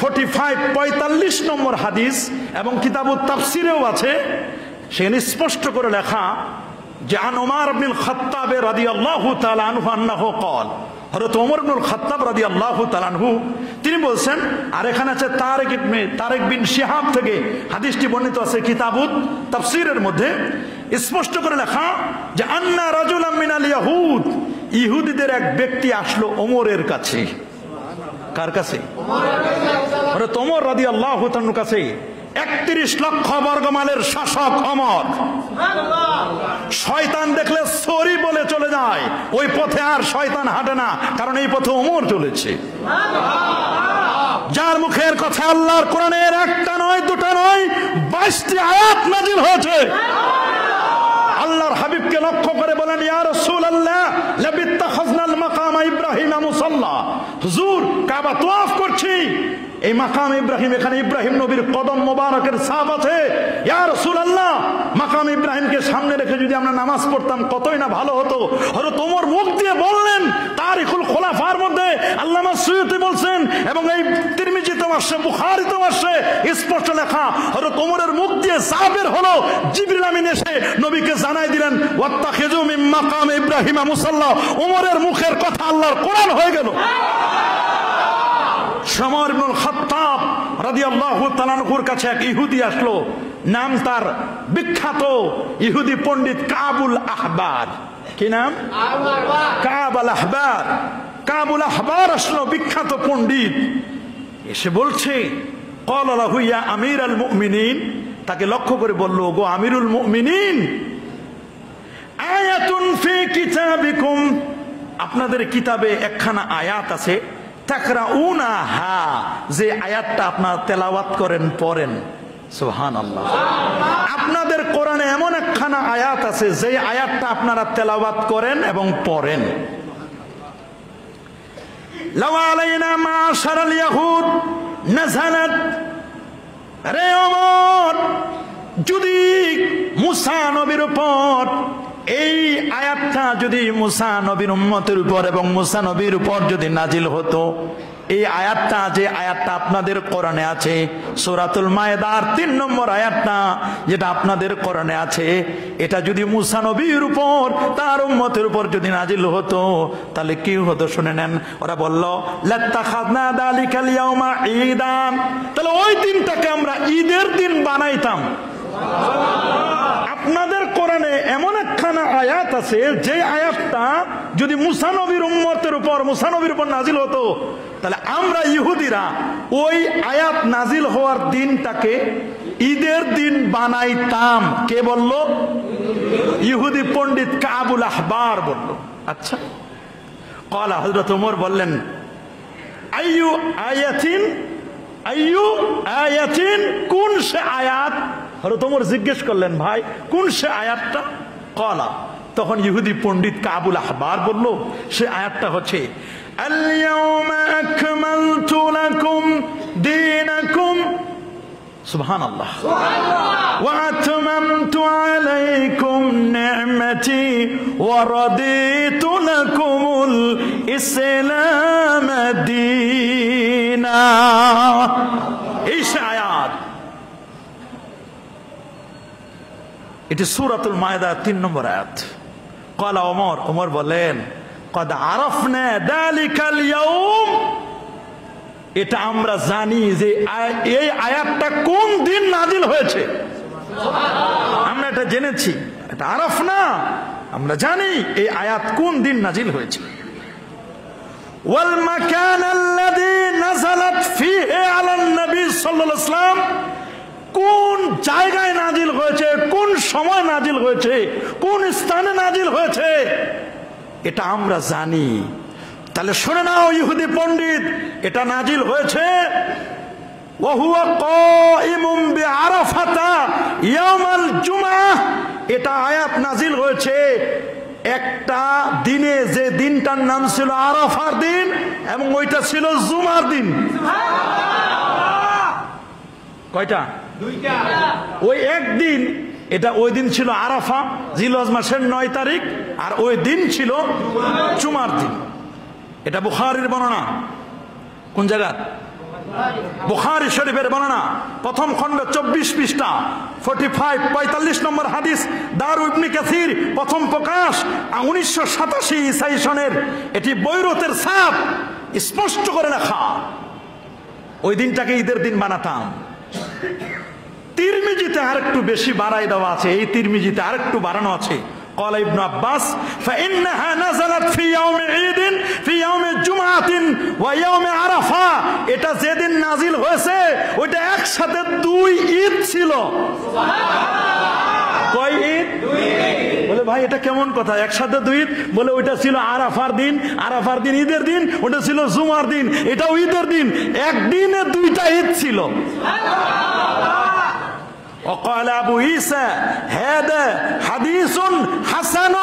45 নম্বর হাদিস, এবং কিতাবুত তাফসীরেও আছে, সেখানে স্পষ্ট করে লেখা যে আন ওমর ইবনুল খাত্তাব রাদিয়াল্লাহু তাআলা আনহু আন্নাহু ক্বাল, হযরত ওমর ইবনুল খাত্তাব রাদিয়াল্লাহু তাআলা আনহু তিনি বলছেন। আর এখানে আছে তারিক বিন শিহাব থেকে হাদিসটি বর্ণিত আছে কিতাবুত তাফসীরের মধ্যে, স্পষ্ট করে লেখা যে আন্না রাজুলাম মিনাল ইয়াহুদ, ইহুদিদের এক ব্যক্তি আসলো ওমরের কাছে। কার কাছে? হযরত ওমর রাদিয়াল্লাহু তাআলার কাছে 31 লক্ষ বর্গমাইলের শাসক ওমর। শয়তান দেখলে সরি বলে চলে যায়, ওই পথে আর শয়তান হাঁটে না, কারণ এই পথে ওমর চলেছে। যার মুখের কথা আল্লাহর কোরআনের একটা নয়, দুটা নয়, 22টি আয়াত নাজিল হয়েছে। আল্লাহর হাবিবকে লক্ষ্য করে বলেন, ইয়া রাসূলুল্লাহ লাবিত্তাখাযনাল মাকামা ইব্রাহিমা মুসাল্লা। হুজুর, কাবা তওয়াফ করছি, এই মাকাম ইব্রাহিম, এখানে ইব্রাহিম নবীর কদম মোবারকের ছাপ আছে। ইয়া রাসূলুল্লাহ, মাকাম ইব্রাহিমকে সামনে রেখে যদি আমরা নামাজ পড়তাম কতই না ভালো হতো। হযরত ওমর মুখ দিয়ে বললেন, তারিখুল খোলাফার মধ্যে আল্লামা সুয়ুতী বলছেন, এবং এই তিরমিজিতেও আসছে, বুখারীতেও আসছে, স্পষ্ট লেখা, হযরত ওমরের মুখ দিয়ে সাবের হলো, জিবরিল আমিন এসে নবীকে জানাই দিলেন, ওয়াত্তাখিযু মিন মাকাম ইব্রাহিমা মুসাল্লা। ওমরের মুখের কথা আল্লাহর কোরআন হয়ে গেল। ওমর ইবনুল খাত্তাব রাদিয়াল্লাহু তাআলা আনহুর কাছে এক ইহুদি আসলো, নাম তার বিখ্যাত ইহুদি পণ্ডিত কাবুল আহবার। কি নাম? কাবুল আহবার। কাবুল আহবার আসলো, বিখ্যাত পণ্ডিত। এসে বলছে, ক্বালা লাহু ইয়া আমিরাল মুমিনিন, তাকে লক্ষ্য করে বলল, গো আমিরুল মুমিনিন, আয়াতুন ফি কিতাবিকুম, আপনাদের কিতাবে একখানা আয়াত আছে, তাকরাউনাহা, যে আয়াতটা আপনারা তেলাওয়াত করেন, পড়েন। সুবহানাল্লাহ। আপনাদের কোরআনে এমন একখানা আয়াত আছে, যে আয়াতটা আপনারা তেলাওয়াত করেন এবং পড়েন। লাউ আলাইনা মাশারাল ইয়াহুদ নাযালাত, রে ওমর, যদি মুসা নবীর উপর এই আয়াতটা যদি মুসা নবীর উম্মতের উপর এবং মুসা নবীর উপর যদি নাজিল হতো, এই আয়াতটা, যে আয়াতটা আপনাদের কোরআনে আছে, সূরাতুল মায়েদার 3 নম্বর আয়াতটা যেটা আপনাদের কোরআনে আছে, এটা যদি মুসা নবীর উপর তার উম্মতের উপর যদি নাজিল হতো, তাহলে কি হতো শুনে নেন। ওরা বলল, লাত্তাখাযনা যালিকাল ইয়াউমা ঈদান, তাহলে ওই দিনটাকে আমরা ঈদের দিন বানাইতাম। আপনাদের কোরআনে এমন একখানা আয়াত আছে, যে আয়াতটা যদি মুসা নবীর উম্মতের উপর, মুসা নবীর উপর নাজিল হতো, তাহলে আমরা ইহুদিরা ওই আয়াত নাজিল হওয়ার দিনটাকে ঈদের দিন বানাইতাম। কে বলল? ইহুদি পণ্ডিত কাবুল আহবার বলল। আচ্ছা, ক্বালা, হযরত ওমর বললেন, আইয়ু আয়াতিন, আইয়ু আয়াতিন, কোন সে আয়াত? হযরত ওমর জিজ্ঞেস করলেন, ভাই কোন সে আয়াতটা? ক্বালা, তখন ইহুদি পণ্ডিত কাবুল আহবার বলল, সে আয়াতটা হচ্ছে, আল ইয়াউমা আকমালতু লাকুম দীনাকুম, সুবহানাল্লাহ, ওয়া আতমামতু আলাইকুম নি'মাতি ওয়া রাদিতু লাকুমুল ইসলাম দীনা। এই সে আয়াত, এটি সূরাতুল মায়েদা 3 নম্বর আয়াত। ক্বালা ওমর, ওমর বলেন, ক্বাদ আরাফনা যালিকাল ইয়াউম, এটা আমরা জানি যে এই আয়াতটা কোন দিন নাজিল হয়েছে, আমরা এটা জেনেছি। এটা আরাফনা, আমরা জানি এই আয়াত কোন দিন নাজিল হয়েছে। ওয়াল মাকান আল্লাযী নাযালাত ফীহি আলান নবী সাল্লাল্লাহু আলাইহি ওয়াসাল্লাম, কোন জায়গায় নাজিল হয়েছে, কোন সময় নাজিল হয়েছে, কোন স্থানে নাজিল হয়েছে, এটা আমরা জানি। তাহলে শুনে নাও ইহুদি পণ্ডিত, এটা নাজিল হয়েছে ওয়া হুয়া কাইমুম বিআরাফাতা ইয়াউমাল জুমআহ, এটা আয়াত নাজিল হয়েছে একটা দিনে, যে দিনটার নাম ছিল আরাফার দিন, এবং ওইটা ছিল জুমার দিন। কয়টা? দুইটা। ওই একদিন, এটা ওই দিন ছিল আরাফা, জিলহজ মাসের 9 তারিখ, আর ওই দিন ছিল জুমার দিন। এটা বুখারীর বর্ণনা। কোন জায়গা? বুখারী শরীফের বর্ণনা, প্রথম খণ্ড 24 পৃষ্ঠা, 45 নম্বর হাদিস, দার ইবনে কাসির, প্রথম প্রকাশ 1987 ঈসাই সনের। এটি বৈরতের ছাপ, স্পষ্ট করে লেখা। ওই দিনটাকে ঈদের দিন বানাতাম। তিরমিজিতে আরেকটু বেশি বাড়াই দেওয়া আছে, এই তিরমিজিতে আরেকটু বাড়ানো আছে। قال ابن عباس فإنها نزلت في يوم عيد في يوم جمعة ويوم عرفة, এটা যেদিন নাজিল হয়েছে ওইটা এক একসাথে 2 ঈদ ছিল। কয় ঈদ? বলে ভাই এটা কেমন কথা, একসাথে 2 ঈদ? বলে ওইটা ছিল আরাফার দিন, আরাফার দিন ঈদের দিন, ওটা ছিল জুমার দিন, এটাও ঈদের দিন, একদিনে 2টা ঈদ ছিল। وقال أبو عيسى هذا حديث حسن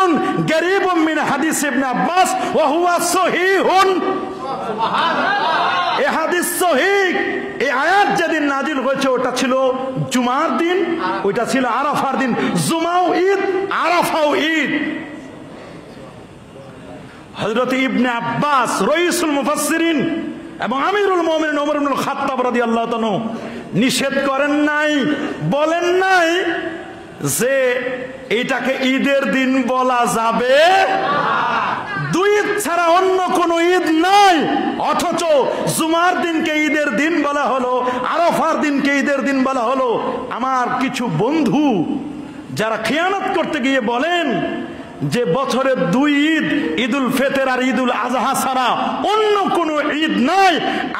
قريب من حديث ابن عباس وهو صحيح। এই হাদিস সহিহ। এই আয়াত যেদিন নাজিল হয়েছে ওটা ছিল জুমার দিন, ওইটা ছিল আরাফার দিন। জুমাও ঈদ, আরাফাও ঈদ। হযরত ইবনে আব্বাস রাইসুল মুফাসসিরিন এবং আমিরুল মুমিনিন ওমর ইবনুল খাত্তাব রাদিয়াল্লাহু তাআলা নিষেধ করেন নাই, বলেন নাই যে এটাকে ঈদের দিন বলা যাবে। 2 ঈদ ছাড়া অন্য কোন ঈদ নাই, অথচ জুমার দিনকে ঈদের দিন বলা হলো, আরাফার দিনকে ঈদের দিন বলা হলো। আমার কিছু বন্ধু যারা খেয়ানত করতে গিয়ে বলেন যে বছরের 2 ঈদ, ঈদুল ফিতর আর ঈদুল আজহা ছাড়া অন্য কোন ঈদ নাই,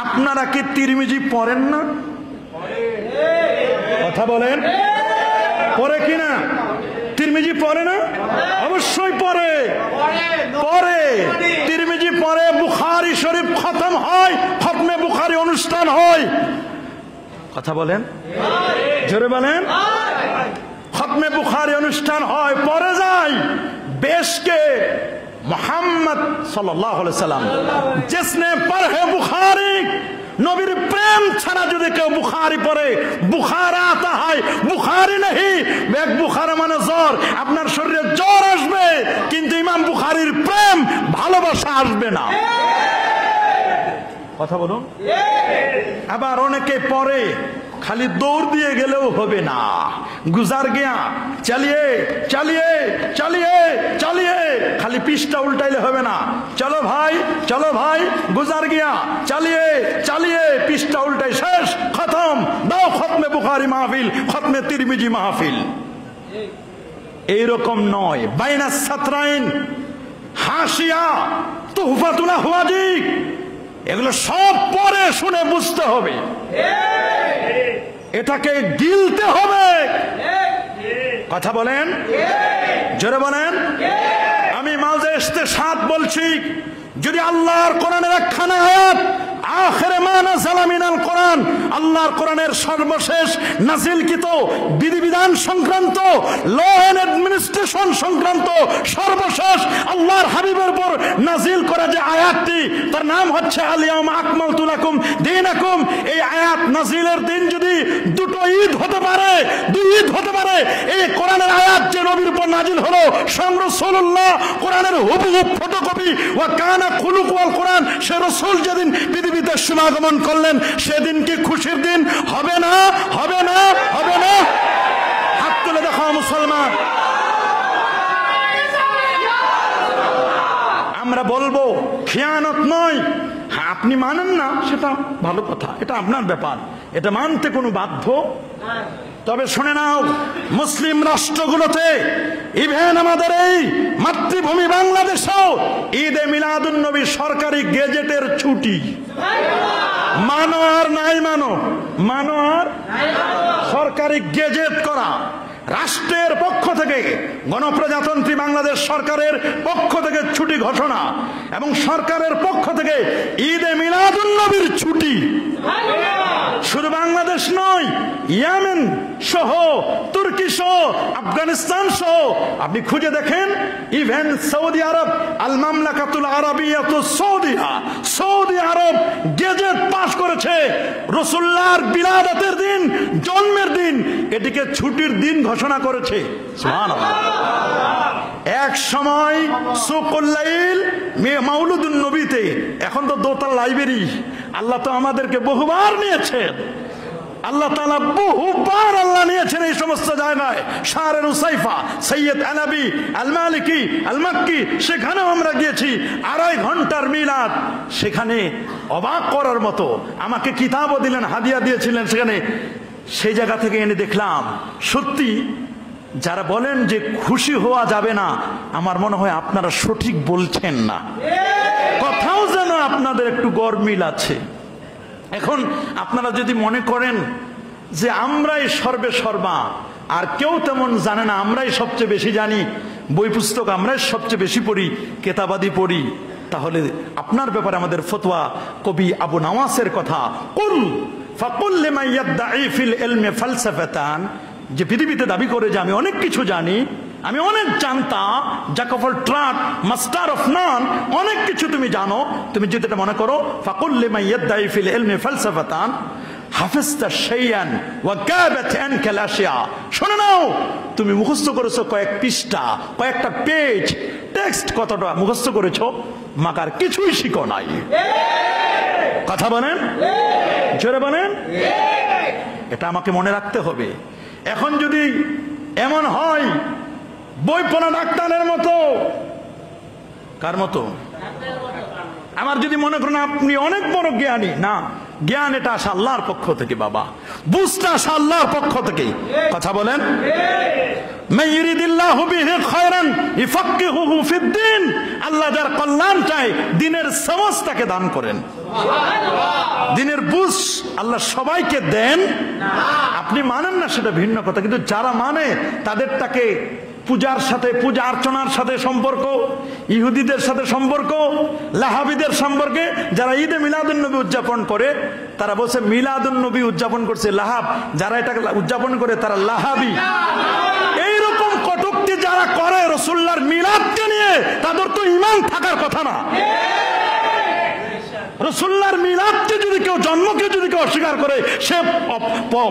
আপনারা কি তিরমিজি পড়েন না? কথা বলেন, পড়ে কিনা? তিরমিজি পড়ে না? অবশ্যই পড়ে, পড়ে। তিরমিজি পড়ে, বুখারী শরীফ খতম হয়, খতমে বুখারী অনুষ্ঠান হয়। কথা বলেন, জোরে বলেন। খতমে বুখারী অনুষ্ঠান হয়, পড়ে যায়। বেশকে মোহাম্মদ সাল্লাল্লাহু আলাইহি সাল্লাম जिसने पढ़े बुखारी, নবীর প্রেম ছাড়া যদি কেউ বুখারী পড়ে, বুখারা আতা হয়, বুখারী नहीं। এক বুখারা মানে জ্বর, আপনার শরীরে জ্বর আসবে, কিন্তু ইমাম বুখারীর প্রেম ভালোবাসা আসবে না। কথা বলুন। আবার অনেকে পড়ে, খালি দৌড় দিয়ে গেলেও হবে না, গুজার গিয়া চালিয়ে চালিয়ে চালিয়ে চালিয়ে খালি পৃষ্ঠা উল্টাইলে হবে না। চলো ভাই, চলো ভাই, গুজার গিয়া চালিয়ে চালিয়ে পৃষ্ঠা উল্টাই, শেষ, খতম, দাও খতমে বুখারী মাহফিল, খতমে তিরমিজি মাহফিল। এইরকম নয়। বাইনা সাতরাইন, হাসিয়া, তুহফাতুল আহওয়াজি, এগুলো সব পরে শুনে বুঝতে হবে, এটাকে গিলতে হবে। কথা বলেন, জোরে বলেন। আমি মাঝে ইস্তেশহাদ বলছি, যদি আল্লাহর কোরআনের একখানা আয়াত আখিরে মা নাযালা মিনাল কোরআন, আল্লাহর কোরআনের সর্বশেষ নাজিলকৃত বিধিবিধান সংক্রান্ত, ল এন্ড অ্যাডমিনিস্ট্রেশন সংক্রান্ত সর্বশেষ আল্লাহর হাবিবের উপর নাজিল করা যে আয়াতটি, তার নাম হচ্ছে আল ইয়াউমা আকমালতু লাকুম দীনাকুম। এই আয়াত নাজিলের দিন যদি 2টো ঈদ হতে পারে, 2 ঈদ হতে পারে, এই কোরআনের আয়াত যে নবীর উপর নাজিল হলো, স্বয়ং রাসূলুল্লাহ কোরআনের হুবহু ফটোকপি, ওয়া কানা খুলুকুল কোরআন, সে রাসূল যেদিন পৃথিবীতে সমাগমন করলেন, সেদিন কি খুশির দিন হবে না? হবে না? হবে না? হাত তুলে দেখাও মুসলমান। আমরা বলবো খেয়ানত নয়। হ্যাঁ, আপনি মানেন না সেটা ভালো কথা, এটা আপনার ব্যাপার, এটা মানতে কোনো বাধ্য। তবে শুনে নাও, মুসলিম রাষ্ট্রগুলোতে, ইভেন আমাদের এই মাতৃভূমি বাংলাদেশেও ঈদে মিলাদুন নবী সরকারি গেজেটের ছুটি। মানো আর নাই মানো, মানো আর সরকারি গেজেট করা, রাষ্ট্রের পক্ষ থেকে, গণপ্রজাতন্ত্রী বাংলাদেশ সরকারের পক্ষ থেকে ছুটি ঘোষণা, এবং সরকারের পক্ষ থেকে ঈদে মিলাদুন নবীর ছুটি। শুধু বাংলাদেশ নয়, ইয়েমেন সহ, তুর্কি সহ, আফগানিস্তান সহ, আপনি খুঁজে দেখেন, ইভেন সৌদি আরব, আল মামলাকাতুল আরাবিয়াতুস সাউদিয়া, সৌদি আরব গেজেট পাস করেছে, রাসূলুল্লাহর বিলাদতের দিন, জন্মের দিন, এটিকে ছুটির দিন ঘোষণা করেছে। সুবহানাল্লাহ। এক সময় সুকুল লাইল মাউলুদুন নবীতে, এখন তো দোতাল লাইব্রেরি, আল্লাহ তো আমাদেরকে বহুবার নিয়েছেন, আল্লাহ তাআলা বহুবার আল্লাহ নিয়েছেন এই সমস্ত জায়গায়। শাহরে উসাইফা, সৈয়দ আলাবি আল মালিকি আল মাক্কি, সেখানেও আমরা গিয়েছি। 2.5 ঘন্টার মিলাদ, সেখানে অবাক করার মতো। আমাকে কিতাবও দিলেন, হাদিয়া দিয়েছিলেন সেখানে। সেই জায়গা থেকে এনে দেখলাম, সত্যি যারা বলেন যে খুশি হওয়া যাবে না, আমার মনে হয় আপনারা সঠিক বলছেন না, কথাও যেন আপনাদের একটু গরমিল আছে। এখন আপনারা যদি মনে করেন যে আমরাই সর্বে সর্বা, আর কেউ তেমন জানে না, আমরাই সবচেয়ে বেশি জানি, বই পুস্তক আমরাই সবচেয়ে বেশি পড়ি, কেতাবাদি পড়ি, তাহলে আপনার ব্যাপারে আমাদের ফতোয়া কবি আবু নওয়াসের কথা, কুল ফাকুল লিমান ইয়াদঈ ফিল ইলমি ফালসাফাতান, যে পৃথিবীতে দাবি করে যে আমি অনেক কিছু জানি, আমি অনেক জানতা, jack of all trade, master of none, অনেক কিছু তুমি জানো, তুমি যদি এটা মনে করো, ফাকুল লিমান ইয়াদঈ ফিল ইলমি ফালসাফাতান হাফিজতা শাইআন ওয়া গাবাত আনকাল আশিয়া, শুনে নাও, তুমি মুখস্থ করেছো কয়েক পৃষ্ঠা, কয়েকটা পেজ, টেক্সট কতটা মুখস্থ করেছো, মাকার কিছুই শিখো নাই। কথা বলেন, জোরে বলেন, এটা আমাকে মনে রাখতে হবে। এখন যদি এমন হয় বই পড়া ডাক্তারের মতো, কার মতো? আমার যদি মনে করেন আপনি অনেক বড় জ্ঞানী, না, জ্ঞান এটা আসে আল্লাহর পক্ষ থেকে বাবা, বুঝটা আসে আল্লাহর পক্ষ থেকে। কথা বলেন, মাইয়ুরিদিল্লাহু বিহি খায়রান ইফাক্কিহুহু ফিদ্দিন, আল্লাহ যার কল্যাণ চায় দিনের সমঝ তাকে দান করেন। দিনের বুঝ আল্লাহ সবাইকে দেন, আপনি মানেন না সেটা ভিন্ন কথা, কিন্তু যারা মানে তাদের তাকে পূজার সাথে, পূজা অর্চনার সাথে সম্পর্ক, ইহুদিদের সাথে সম্পর্ক, লাহাবিদের সম্পর্কে, যারা ঈদে মিলাদুন নবী উদযাপন করে তারা বলছে মিলাদুন নবী উদযাপন করছে লাহাব, যারা এটা উদযাপন করে তারা লাহাবি। এইরকম কটূক্তি যারা করে রাসূলুল্লাহর মিলাদকে নিয়ে, তাদের তো ঈমান থাকার কথা না। রাসূলুল্লাহর মিলাদকে যদি কেউ, জন্মকে যদি কেউ অস্বীকার করে, সে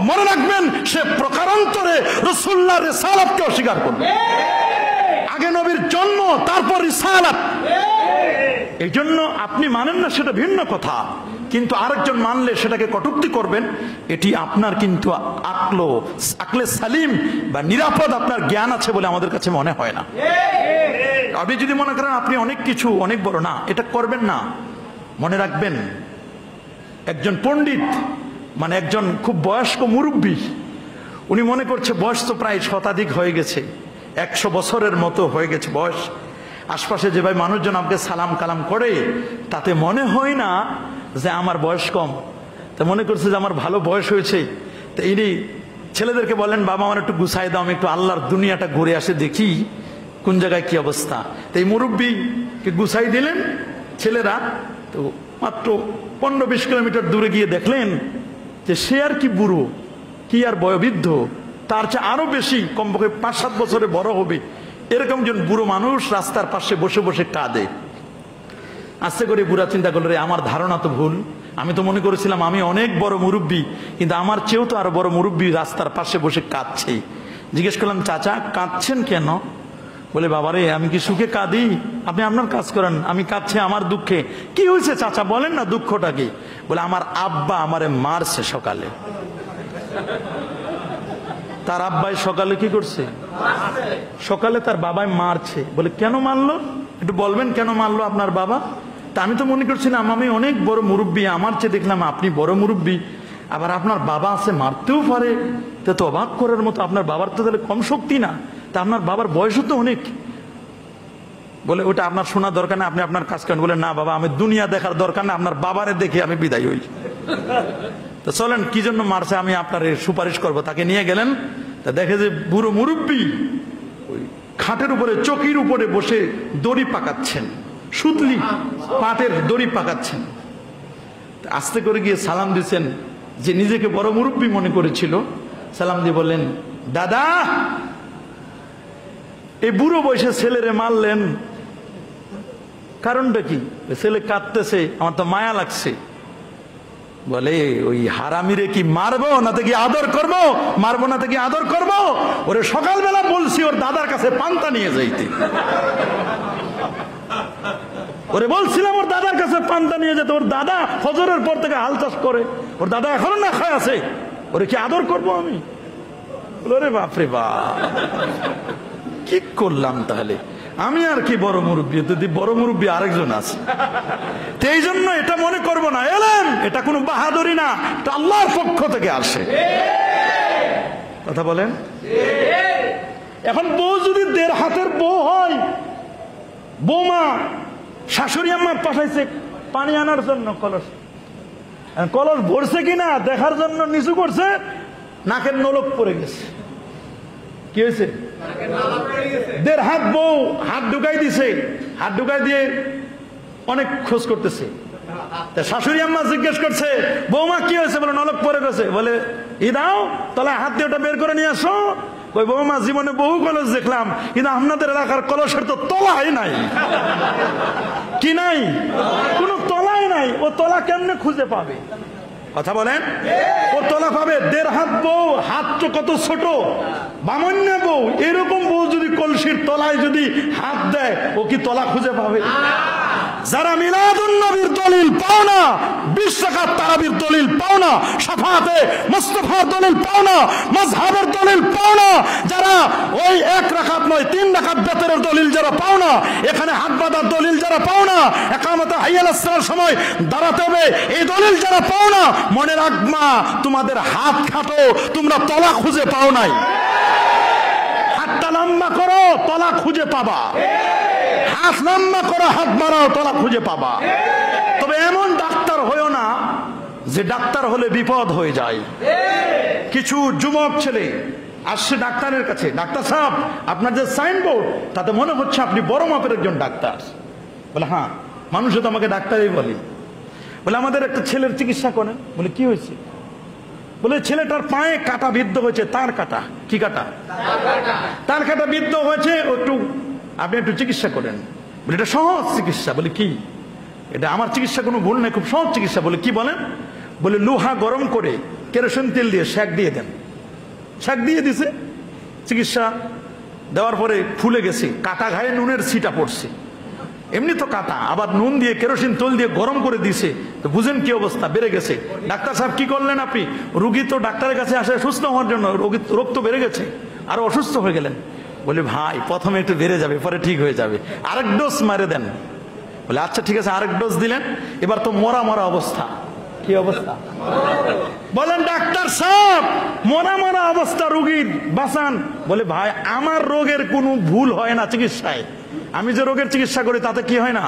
মনে রাখবেন সে প্রকারান্তরে রাসূলুল্লাহর রিসালাতকে অস্বীকার করবে। আগে নবীর জন্ম, তারপর রিসালাত। এই জন্য আপনি মানেন না সেটা ভিন্ন কথা, কিন্তু আরেকজন মানলে সেটাকে কটূক্তি করবেন, এটি আপনার কিন্তু আকলে সালিম বা নিরাপদ আপনার জ্ঞান আছে বলে আমাদের কাছে মনে হয় না। আপনি যদি মনে করেন আপনি অনেক কিছু, অনেক বড়, না, এটা করবেন না। মনে রাখবেন একজন পণ্ডিত, মানে একজন খুব বয়স্ক মুরব্বী, উনি মনে করছে বয়স তো প্রায় শতাধিক হয়ে গেছে, 100 বছরের মতো হয়ে গেছে বয়স, আশপাশে যে ভাই মানুষজন আপনাকে সালাম কালাম করে তাতে মনে হয় না যে আমার বয়স কম, তা মনে করছে যে আমার ভালো বয়স হয়েছে। তো ইনি ছেলেদেরকে বলেন, বাবা আমার একটু গুছাই দাও, আমি একটু আল্লাহর দুনিয়াটা ঘুরে আসে দেখি কোন জায়গায় কি অবস্থা। তো এই মুরব্বীকে গুছাই দিলেন ছেলেরা, তো মাত্র 15-20 কিলোমিটার দূরে গিয়ে দেখলেন যে সে আর কি বুড়ো, কি আর বয়োবৃদ্ধ, তার চেয়ে আরো বেশি, কমপক্ষে 5-7 বছরে বড় হবে, এরকম একজন বুড়ো মানুষ রাস্তার পাশে বসে বসে কাঁদে। আস্তে করে বুড়া চিন্তা করলো, আমার ধারণা তো ভুল, আমি তো মনে করেছিলাম আমি অনেক বড় মুরব্বী, কিন্তু আমার চেয়েও তো আরো বড় মুরব্বী রাস্তার পাশে বসে কাঁদছে। জিজ্ঞেস করলাম, চাচা কাঁদছেন কেন? বলে, বাবারে আমি কি সুখে কাঁদি? আপনি আপনার কাজ করেন, আমি কাঁদছি আমার দুঃখে। কি হয়েছে চাচা বলেন না, দুঃখটা কি? বলে, আমার আব্বা আমারে মারছে সকালে। তার আব্বাই সকালে কি করছে? সকালে তার বাবাই মারছে। বলে, কেন মারলো? একটু বলবেন কেন মারলো আপনার বাবা? তা আমি তো মনে করছিলাম আমি অনেক বড় মুরব্বী, আমার চেয়ে দেখলাম আপনি বড় মুরব্বী, আবার আপনার বাবা আছে, মারতেও পারে, তো অবাক করার মতো। আপনার বাবার তো তাহলে কম শক্তি না, তা আপনার বাবার বয়সও তো অনেক। বলে, ওটা আপনার শোনার দরকার না, আপনি আপনার কাজ করেন। বলে, না বাবা, আমি দুনিয়া দেখার দরকার না, আপনার বাবারে দেখে আমি বিদায় হই। তো চলেন কি জন্য মারছে আমি আপনার সুপারিশ করব। তাকে নিয়ে গেলেন, তা দেখে যে বুড়ো মুরব্বী ওই খাটের উপরে, চকির উপরে বসে দড়ি পাকাচ্ছেন, সুতলি পাটের দড়ি পাকাচ্ছেন। আস্তে করে গিয়ে সালাম দিচ্ছেন, যে নিজেকে বড় মুরব্বী মনে করেছিল, সালাম দিয়ে বললেন, দাদা এই বুড়ো বয়সে ছেলেরে মারলেন, কারণটা কি? ছেলে কাঁদতেছে, আমার তো মায়া লাগছে। বলে, ওই হারামিরে কি মারবো না থেকে আদর করব? মারবো না থেকে আদর করব? ওরে সকালবেলা বলছি ওর দাদার কাছে পান্তা নিয়ে যাইতে, ওরে বলছিলাম ওর দাদার কাছে পান্তা নিয়ে যেতে। ওর দাদা ফজরের পর থেকে হাল চাষ করে, ওর দাদা এখনো না খায় আছে, ওরে কি আদর করব আমি? ওরে বাপরে বাপ, কি করলাম তাহলে আমি? আর কি বড় মুরব্বী? যদি বড় মুরব্বী আরেকজন আছে। তো এই জন্য এটা মনে করবো না, এলেন এটা কোনো বাহাদুরি না, এটা আল্লাহর পক্ষ থেকে আসে। কথা বলেন। এখন বউ যদি 1.5 হাতের বউ হয়, বৌমা শাশুড়ি আম্মা পাঠাইছে পানি আনার জন্য কলস, কলস ভরছে কিনা দেখার জন্য নিচু করছে, নাকের নলক পড়ে গেছে। কি হয়েছে? 1.5 হাত বউ হাত ঢুকাই দিছে, হাত ঢুকাই দিয়ে অনেক খোঁজ করতেছে। শাশুড়ি আম্মা জিজ্ঞেস করছে, বৌমা কি হয়েছে? বলে নলক পড়ে গেছে। বলে ই দাও, তলায় হাত দিয়ে ওটা বের করে নিয়ে আসো। ওই বৌমা, জীবনে বহু কলস দেখলাম, কিন্তু আপনাদের এলাকার কলসের তো তলাই নাই। কি নাই? কোন তলাই নাই। ও তলা কেমনে খুঁজে পাবে? কথা বলেন। ও তলা পাবে? 1.5 হাত বউ, হাত তো কত ছোট, বামন্য বউ, এরকম বউ যদি কলসির তলায় যদি হাত দেয়, ও কি তলা খুঁজে পাবে? যারা মিলাদুন নবীর দলিল পাও না, 20 রাকাত তারাবির দলিল পাও না, শাফাতে মুস্তাফার দলিল পাও না, মাযহাবের দলিল পাও না, যারা ওই 1 রাকাত নয় 3 রাকাত বেতরের দলিল যারা পাও না, এখানে হাত বাঁধার দলিল যারা পাও না, ইকামতে হাইয়াল আসসালার সময় দাঁড়াতে হবে এই দলিল যারা পাও না, মনে রাখবা তোমাদের হাত খাটো, তোমরা তলা খুঁজে পাও নাই। হাতটা লম্বা করো, তলা খুঁজে পাবা। হাত লম্বা করো, হাত বাড়াও, তলা খুঁজে পাবা। তবে এমন ডাক্তার হয়েও না যে ডাক্তার হলে বিপদ হয়ে যায়। কিছু যুবক ছেলে আসছে ডাক্তারের কাছে, ডাক্তার সাহেব আপনার যে সাইনবোর্ড তাতে মনে হচ্ছে আপনি বড় মাপের একজন ডাক্তার। বলে হ্যাঁ, মানুষ তো আমাকে ডাক্তারই বলে। বলে আমাদের একটা ছেলের চিকিৎসা করেন। বলে কি হয়েছে? বলে ছেলেটার পায়ে কাটা বিদ্ধ হয়েছে। তার কাটা? কি কাটা? তার কাটা বিদ্ধ হয়েছে, একটু আপনি একটু চিকিৎসা করেন। বলে এটা সহজ চিকিৎসা। বলে কি? এটা আমার চিকিৎসা কোনো ভুল নেই, খুব সহজ চিকিৎসা। বলে কি বলেন? বলে লোহা গরম করে কেরোসিন তেল দিয়ে সেক দিয়ে দেন। সেক দিয়ে দিছে, চিকিৎসা দেওয়ার পরে ফুলে গেছে, কাটা ঘায়ে নুনের ছিটা পড়ছে। এমনি তো কাটা, আবার নুন দিয়ে কেরোসিন তেল দিয়ে গরম করে দিছে, তো বুঝেন কি অবস্থা, বেড়ে গেছে। ডাক্তার সাহেব কি করলেন আপনি? রুগী তো ডাক্তারের কাছে আসে সুস্থ হওয়ার জন্য, রোগ তো বেড়ে গেছে, আরো অসুস্থ হয়ে গেলেন। বলে ভাই প্রথমে একটু বেড়ে যাবে, পরে ঠিক হয়ে যাবে, আরেক ডোজ মারে দেন। বলে আচ্ছা ঠিক আছে, আরেক ডোজ দিলেন, এবার তো মরা মরা অবস্থা। কি অবস্থা? বলেন ডাক্তার সাহেব মরা মরা অবস্থা, রুগীর বাঁচান। বলে ভাই আমার রোগের কোনো ভুল হয় না চিকিৎসায়, আমি যে রোগের চিকিৎসা করি তাতে কি হয় না?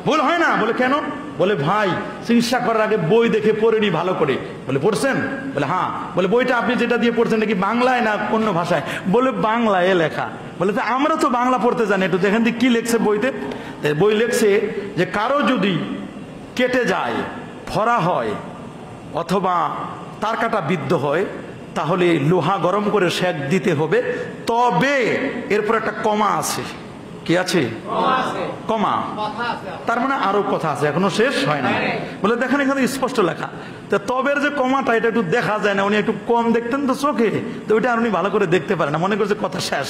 ভুল হয় না। বলে কেন? বলে ভাই চিকিৎসা করার আগে বই দেখে পড়ে নি ভালো করে। বলে পড়ছেন? বলে হ্যাঁ। বলে বইটা আপনি যেটা দিয়ে পড়ছেন নাকি বাংলায় না অন্য ভাষায়? বলে বাংলায় লেখা। বলে তো আমরা তো বাংলা পড়তে জানি, একটু দেখেন কি লেখছে বইতে। বই লেখছে যে কারো যদি কেটে যায়, ফরা হয়, অথবা তার কাটা বিদ্ধ হয়, তাহলে লোহা গরম করে সেক দিতে হবে। তবে এরপর একটা কমা আছে। কি আছে? কমা। তার মানে আরো কথা আছে, এখনো শেষ হয় না। বলে দেখেন এখানে স্পষ্ট লেখা। তো তবের যে কমাটা, এটা একটু দেখা যায় না, উনি একটু কম দেখতেন তো চোখে, তো ওইটা উনি ভালো করে দেখতে পারেন না, মনে করছে কথা শেষ।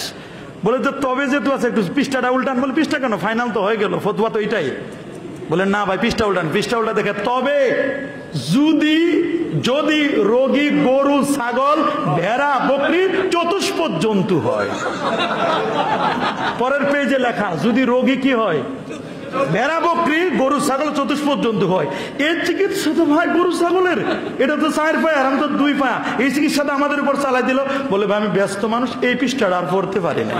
বলে তো তবে যেহেতু আছে একটু পৃষ্ঠাটা উল্টান। বলে পৃষ্ঠা কেন? ফাইনাল তো হয়ে গেল, ফতোয়া তো এটাই। বলে না ভাই পৃষ্ঠা উল্টান। পৃষ্ঠা উল্টা দেখে তবে যদি যদি রোগী গরু, ছাগল, ভেড়া, বকরি, চতুষ্পদ জন্তু হয়। পরের পেজে লেখা যদি রোগী কি হয়? ভেড়া, বকরি, গরু, ছাগল, চতুষ্পদ জন্তু হয়। এর চিকিৎসা তো ভাই গরু ছাগলের, এটা তো 4 পায়া, আর আমি তো 2 পায়া, এই চিকিৎসাটা আমাদের উপর চালাই দিল। বলে ভাই আমি ব্যস্ত মানুষ, এই পৃষ্ঠাটা আর পড়তে পারি না।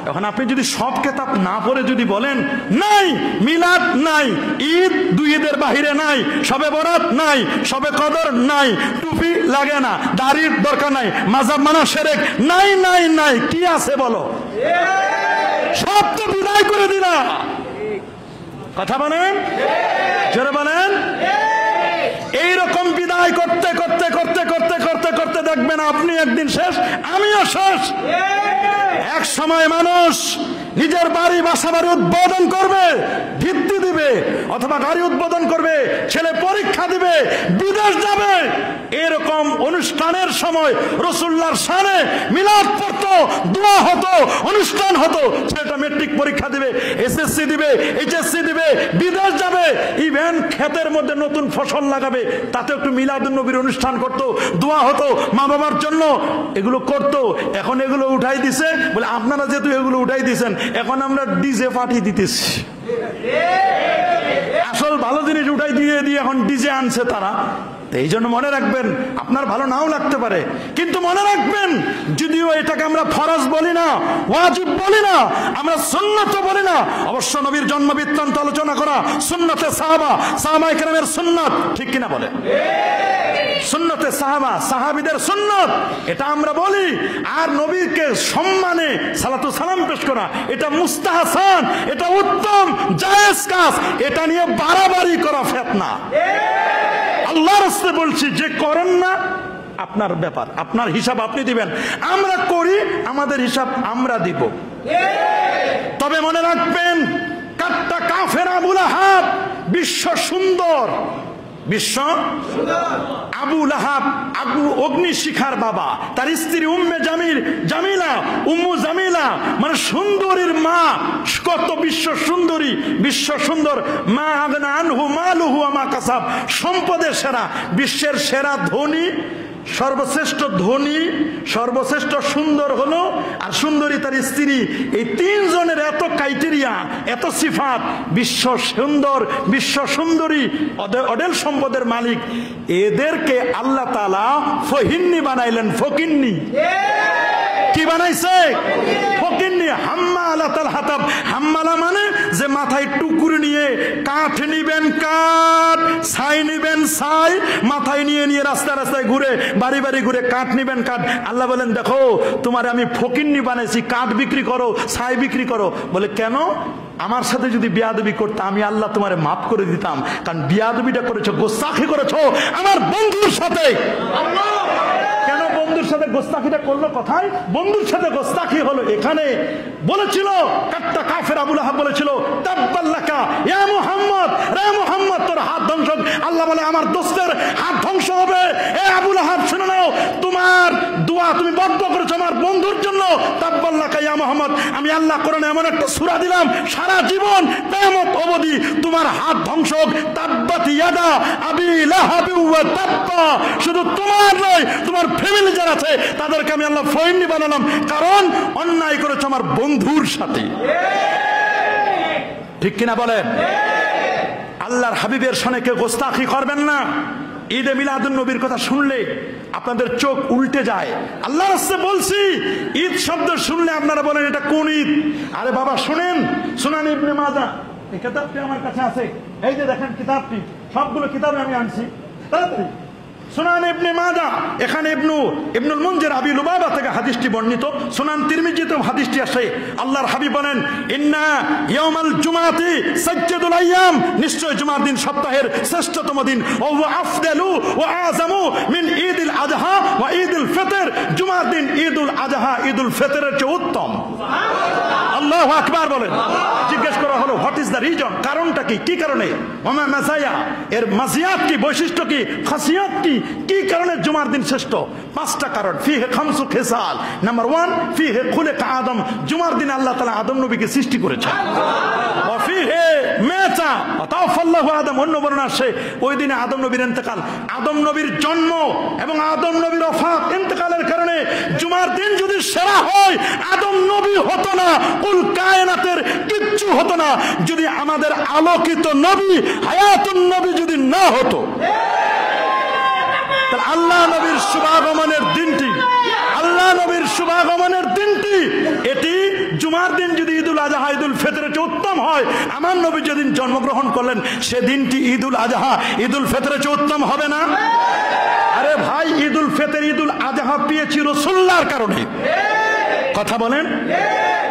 এখন আপনি যদি সব কেতাব না পড়ে যদি বলেন নাই মিলাদ নাই, ঈদ 2 ঈদের বাহিরে নাই, শবে বরাত নাই, শবে কদর নাই, টুপি লাগে না, দাড়ির দরকার নাই, মাযহাব মানা শিরক নাই, নাই নাই, কি আছে বলো? সব তো বিদায় করে দিলা। কথা বলেন, জোরে বলেন। এইরকম বিদায় করতে করতে করতে করতে করতে করতে দেখবেন আপনি একদিন শেষ, আমিও শেষ। এক সময় মানুষ নিজের বাড়ি বাসা বাড়ি উদ্বোধন করবে, ভিত্তি দিবে, অথবা গাড়ি উদ্বোধন করবে, ছেলে পরীক্ষা দিবে, বিদেশ যাবে। এরকম অনুষ্ঠানের সময় রাসূলুল্লাহর শানে মিলাদ পড়তো, দোয়া হতো, অনুষ্ঠান হতো। ছেলেটা মেট্রিক পরীক্ষা দিবে, এসএসসি দিবে, এইচএসসি দিবে, বিদেশ যাবে, ইভেন ক্ষেতের মধ্যে নতুন ফসল লাগাবে, তাতে একটু মিলাদুন নবীর অনুষ্ঠান করতো, দোয়া হতো মা বাবার জন্য, এগুলো করতো। এখন এগুলো উঠাই দিছে। বলে আপনারা যেহেতু এগুলো উঠাই দিয়েছেন, এখন আমরা ডিজে পাঠিয়ে দিতেছি। আসল ভালো জিনিস উঠাই দিয়ে দিয়ে এখন ডিজে আনছে তারা। এই জন্য মনে রাখবেন, আপনার ভালো নাও লাগতে পারে, কিন্তু মনে রাখবেন যদিও এটাকে আমরা ফরজ বলি না, ওয়াজিব বলি না, আমরা সুন্নত বলি না, অবশ্য নবীর জন্ম বৃত্তান্ত আলোচনা করা, সুন্নতে সাহাবা, সাহাবায়ে কেরামের সুন্নাত, ঠিক কিনা বলে? সুন্নতে সাহাবা, সাহাবীদের সুন্নত, এটা আমরা বলি। আর নবীকে সম্মানে সালাতু সালাম পেশ করা, এটা মুস্তাহসান, এটা উত্তম জায়েজ কাজ। এটা নিয়ে বাড়াবাড়ি করা ফিতনা। আল্লাহর রাস্তায় বলছি, যে করেন না আপনার ব্যাপার, আপনার হিসাব আপনি দিবেন। আমরা করি, আমাদের হিসাব আমরা দিব। তবে মনে রাখবেন, কাট্টা কাফের আবু লাহাব বিশ্ব সুন্দর, বিশ্ব আবু লাহাব অগ্নিশিখার বাবা, তার স্ত্রী উম্মে জামিলা, উম্মু জামিলা মানে সুন্দরীর মা, কত বিশ্ব সুন্দরী, বিশ্ব সুন্দর। মা আগনা আনহু মালুহু ওয়া মা কাসাব, সম্পদের সেরা, বিশ্বের সেরা ধনী, সর্বশ্রেষ্ঠ ধনী, সর্বশ্রেষ্ঠ সুন্দর হলো আর সুন্দরী তার স্ত্রী। এই তিনজনের এত ক্রাইটেরিয়া, এত সিফাত, বিশ্ব সুন্দর, বিশ্ব সুন্দরী, অডেল সম্পদের মালিক। এদেরকে আল্লাহ তাআলা ফহিন্নি বানাইলেন, ফকিন্নি। কি বানাইছে? ফকিন্নি। হাম্মালাতাল হাতাব, হাম্মালা মানে যে মাথায় টুকুর নিয়ে কাঠ নিবেন কাঠ, ছাই নিবেন ছাই, মাথায় নিয়ে নিয়ে রাস্তায় রাস্তায় ঘুরে, বাড়ি বাড়ি ঘুরে কাঠ নিবেন কাঠ। আল্লাহ বলেন, দেখো তোমারে আমি ফকিন্নি বানাইছি, কাঠ বিক্রি করো, ছাই বিক্রি করো। বলে কেন? আমার সাথে যদি বিয়াদবি করতে, আমি আল্লাহ তোমারে মাফ করে দিতাম। কারণ বিয়াদবিটা করেছো, গোস্তাখি করেছো আমার বন্ধুর সাথে। কেন বন্ধুর সাথে গোস্তাখিটা করলো? কোথায় বন্ধুর সাথে গোস্তাখি হলো? এখানে বলেছিল, কাট্টা কাফের আবু লাহাব বলেছিল, তাব্বাল্লাকা ইয়া মুহাম্মদ, রে মুহাম্মদ তোর হাত ধ্বংস। আল্লাহ বলে, আমার দোস্তের হাত ধ্বংস হবে। এ আবু লাহাব শুনে নাও, তোমার দোয়া, তুমি বদ্ধ করেছো আমার বন্ধুর জন্য। তাব্বাল্লাকা ইয়া মুহাম্মদ, আমি আল্লাহ কোরআনে এমন একটা সূরা দিলাম, সারা জীবন কিয়ামত অবধি তোমার হাত ধ্বংস হোক। তাব্বাত ইয়াদা আবি লাহাব ওয়া তাব্বা, শুধু তোমার নয়, তোমার ফ্যামিলি যারা আছে তাদেরকে আমি আল্লাহ ফকিন্নি বানালাম, কারণ অন্যায় করেছো আমার বন্ধুর সাথে। ঠিক কিনা বলেন? আল্লাহর হাবিবের সনে কেউ গোস্তাখি করবেন না। ঈদে মিলাদুন নবীর কথা শুনলে আপনাদের চোখ উল্টে যায়। আল্লাহর রাস্তায় বলছি, ঈদ শব্দ শুনলে আপনারা বলেন এটা কোন ঈদ? আরে বাবা শুনেন, সুনান ইবনে মাজাহ, এই কিতাবটি আমার কাছে আছে, এই যে দেখেন কিতাবটি, সবগুলো কিতাবে আমি আনছি। তাড়াতাড়ি সুনান ইবনে মাজাহ, এখানে ইবনুল মুনজির আবি লুবাবা থেকে হাদিসটি বর্ণিত। সুনান তিরমিজিতেও হাদিসটি আসে। আল্লাহর হাবিব বলেন, ইন্না ইয়াউমাল জুমাতি সাজ্জাদুল আইয়াম, নিশ্চয় জুমার দিন সপ্তাহের শ্রেষ্ঠতম দিন। ওয়া হুয়া আফদালু ওয়া আযামু মিন ঈদুল আযহা ওয়া ঈদুল ফিতর, জুমার দিন ঈদুল আযহা ঈদুল ফিতরের চেয়ে উত্তম। আল্লাহু আকবার বলেন। জিজ্ঞেস করা হলো, হোয়াট ইজ দ্য রিজন? কারণটা কি? কি কারণে? ওমা মাযায়া, এর মাজিয়াত কি, বৈশিষ্ট্য কি, খাসিয়াত কি, কি কারণে জুমার দিন শ্রেষ্ঠ? পাঁচটা কারণ। ফিহে খামসু খিসাল। নাম্বার 1, ফিহে খুলিকা আদম, জুমার দিন আল্লাহ তাআলা আদম নবীকে সৃষ্টি করেছেন। ওয়া ফিহে মাতা তাওফাল্লাহু আদম, অন্য বর্ণনা আসে ওই দিনে আদম নবীর ইন্তেকাল। আদম নবীর জন্ম এবং আদম নবীর ওফাত, ইন্তেকালের কারণে জুমার দিন যদি সেরা হয়, আদম নবী হতো না, কুল কায়নাতের কিচ্ছু হতো না, যদি আমাদের আলোকিত নবী হায়াতুন নবী যদি না হতো। আল্লাহ নবীর শুভাগমনের দিনটি, আল্লাহ নবীর শুভাগমনের দিনটি, এটি জুমার দিন যদি ঈদুল আযহা ঈদুল ফিতরের চেয়ে উত্তম হয়, আমার নবী যেদিন জন্মগ্রহণ করলেন সেদিনটি ঈদুল আযহা ঈদুল ফিতরের চেয়ে উত্তম হবে না? আরে ভাই, ঈদুল ফিতর ঈদুল আযহা পেয়েছি রাসূলুল্লাহর কারণে। কথা বলেন,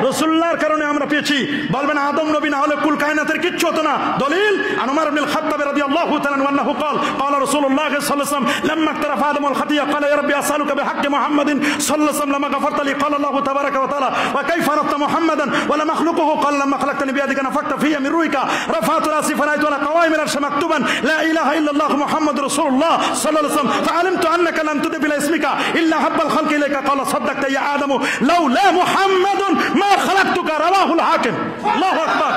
রাসূলুল্লাহর কারণে আমরা পেয়েছি। বলবেন আদম নবী না হলে কুল কায়নাতের কিচ্ছু হতো না। দলিল, আন উমর ইবনে খাত্তাব রাদিয়াল্লাহু তাআলা আনহু قال قال رسول الله صلى الله عليه وسلم لما اقترف آدم الخطيئة قال يا ربي أسألك بحق محمد صلى الله عليه وسلم لما غفرت لي قال الله تبارك وتعالى وكيف عرفت محمدا ولم أخلقه قال لما خلقتني بيدك نفخت في من روحك رفعت رأسي فرأيت على قوائم العرش مكتوبا لا إله إلا الله محمد رسول الله صلى الله عليه وسلم فعلمت أنك لم تضف إلى اسمك إلا حب الخلق إليك قال صدقت يا آدم لولا محمد ما خلقتك رواه الحاكم الله أكبر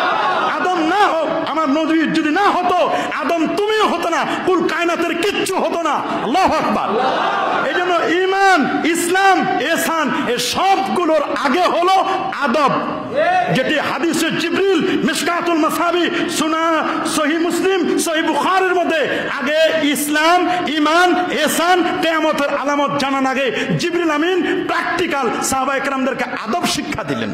আদম না হোক, আমার নবী যদি না হতো, আদম তুমিও হতো না, কুল কায়নাতের কিচ্ছু হতো না। আল্লাহু আকবার। এই জন্য ঈমান, ইসলাম, ইহসান এ সবগুলোর আগে হলো আদব, যেটি হাদিসে জিবরিল মিশকাতুল মাসাবি সুনা সহিহ মুসলিম সহিহ বুখারীর মধ্যে আগে ইসলাম, ঈমান, ইহসান, কিয়ামতের আলামত জানার আগে জিবরিল আমিন প্র্যাকটিক্যাল সাহাবায়ে কেরামদেরকে আদব শিক্ষা দিলেন।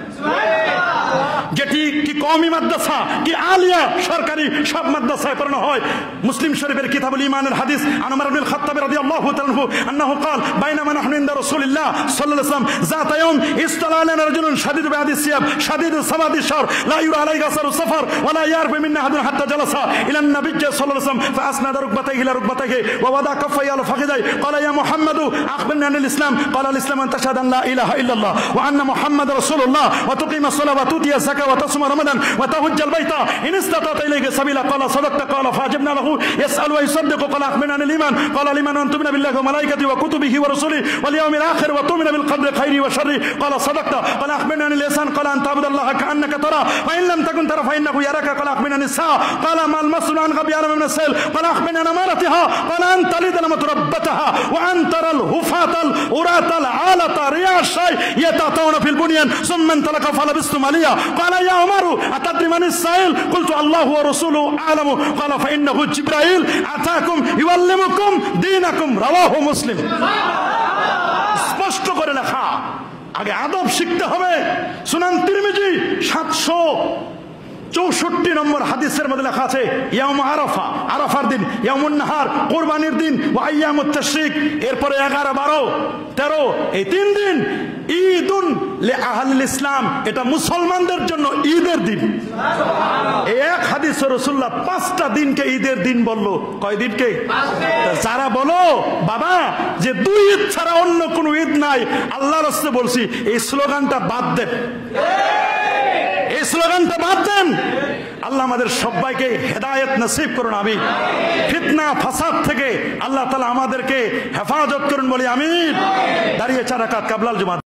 যেটি কি কওমি মাদ্রাসা কি আলিয়া সরকারি সব মাদ্রাসায় পড়ানো হয়। মুসলিম শরীফের কিতাবুল ঈমানের হাদিস আন উমর ইবনে খাত্তাব রাদিয়াল্লাহু তাআলা আনহু আন্নাহু قال بينما نحن عند رسول الله صلى الله عليه وسلم ذات يوم استطلع علينا رجل شديد بياض الثياب شديد سواد الشعر لا يرى عليه اثر السفر ولا يعرف منا احد حتى جلس الى النبي صلى الله عليه وسلم فاسند ركبتيه الى ركبتيه ووضع كفيه على فخذيه قال يا محمد اخبرني عن الاسلام قال الاسلام ان تشهد ان لا اله الا الله وان محمد رسول الله وتقيم الصلاه وتؤتي الزكاه وتصوم رمضان وتحج البيت ان استطعت اليه سبيلا قال صدقت قال فاجبنا له يسال ويصدق قال اخبرنا عن الايمان قال الايمان ان تؤمن بالله وملائكته وكتبه ورسله واليوم الاخر وتؤمن بالقدر خيره وشره قال صدقت قال اخبرنا عن الاحسان قال ان تعبد الله كانك ترى وان لم تكن ترى فانه يراك قال اخبرنا عن الساعه قال ما المسؤول عن غيب يعلم من السائل قال اخبرنا عن امارتها قال ان تلد ربتها وان ترى الهفاة العراة العالة رياء الشاي يتأتون في البنيان ثم انطلق فلبثتم عليا قال يا عمر اتدري من السائل قلت الله ورسوله اعلم قال فانه جبرائيل اتاكم يعلمكم دينكم رواه مسلم। স্পষ্ট করে লেখা, আগে আদব শিখতে হবে। সুনান তিরমিজি 764 নম্বর হাদিসের মধ্যে লেখা আছে ইয়াউম আরাফা, আরাফার দিন, ইয়াউমুন নাহার কুরবানির দিন, ওয়া আইয়ামুত তাশরিক, এরপরে 11, 12, 13 এই 3 দিন ঈদুন লিআহলিল ইসলাম, এটা মুসলমানদের জন্য ঈদের দিন। এই এক হাদিসে রাসূলুল্লাহ 5টা দিনকে ঈদের দিন বলল। কয় দিনকে? যারা বলো বাবা যে 2 ঈদ ছাড়া অন্য কোনো ঈদ নাই, আল্লাহর রাসূল বলছি এই স্লোগানটা বাদ দেন, এই স্লোগানটা বাদ দেন। আল্লাহ আমাদের সবাইকে হেদায়েত নসিব করুন, আমিন। ফিতনা ফাসাদ থেকে আল্লাহ তাআলা আমাদেরকে হেফাজত করুন, বলি আমিন। দাঁড়িয়ে 4 রাকাত কাবলাল জুমা।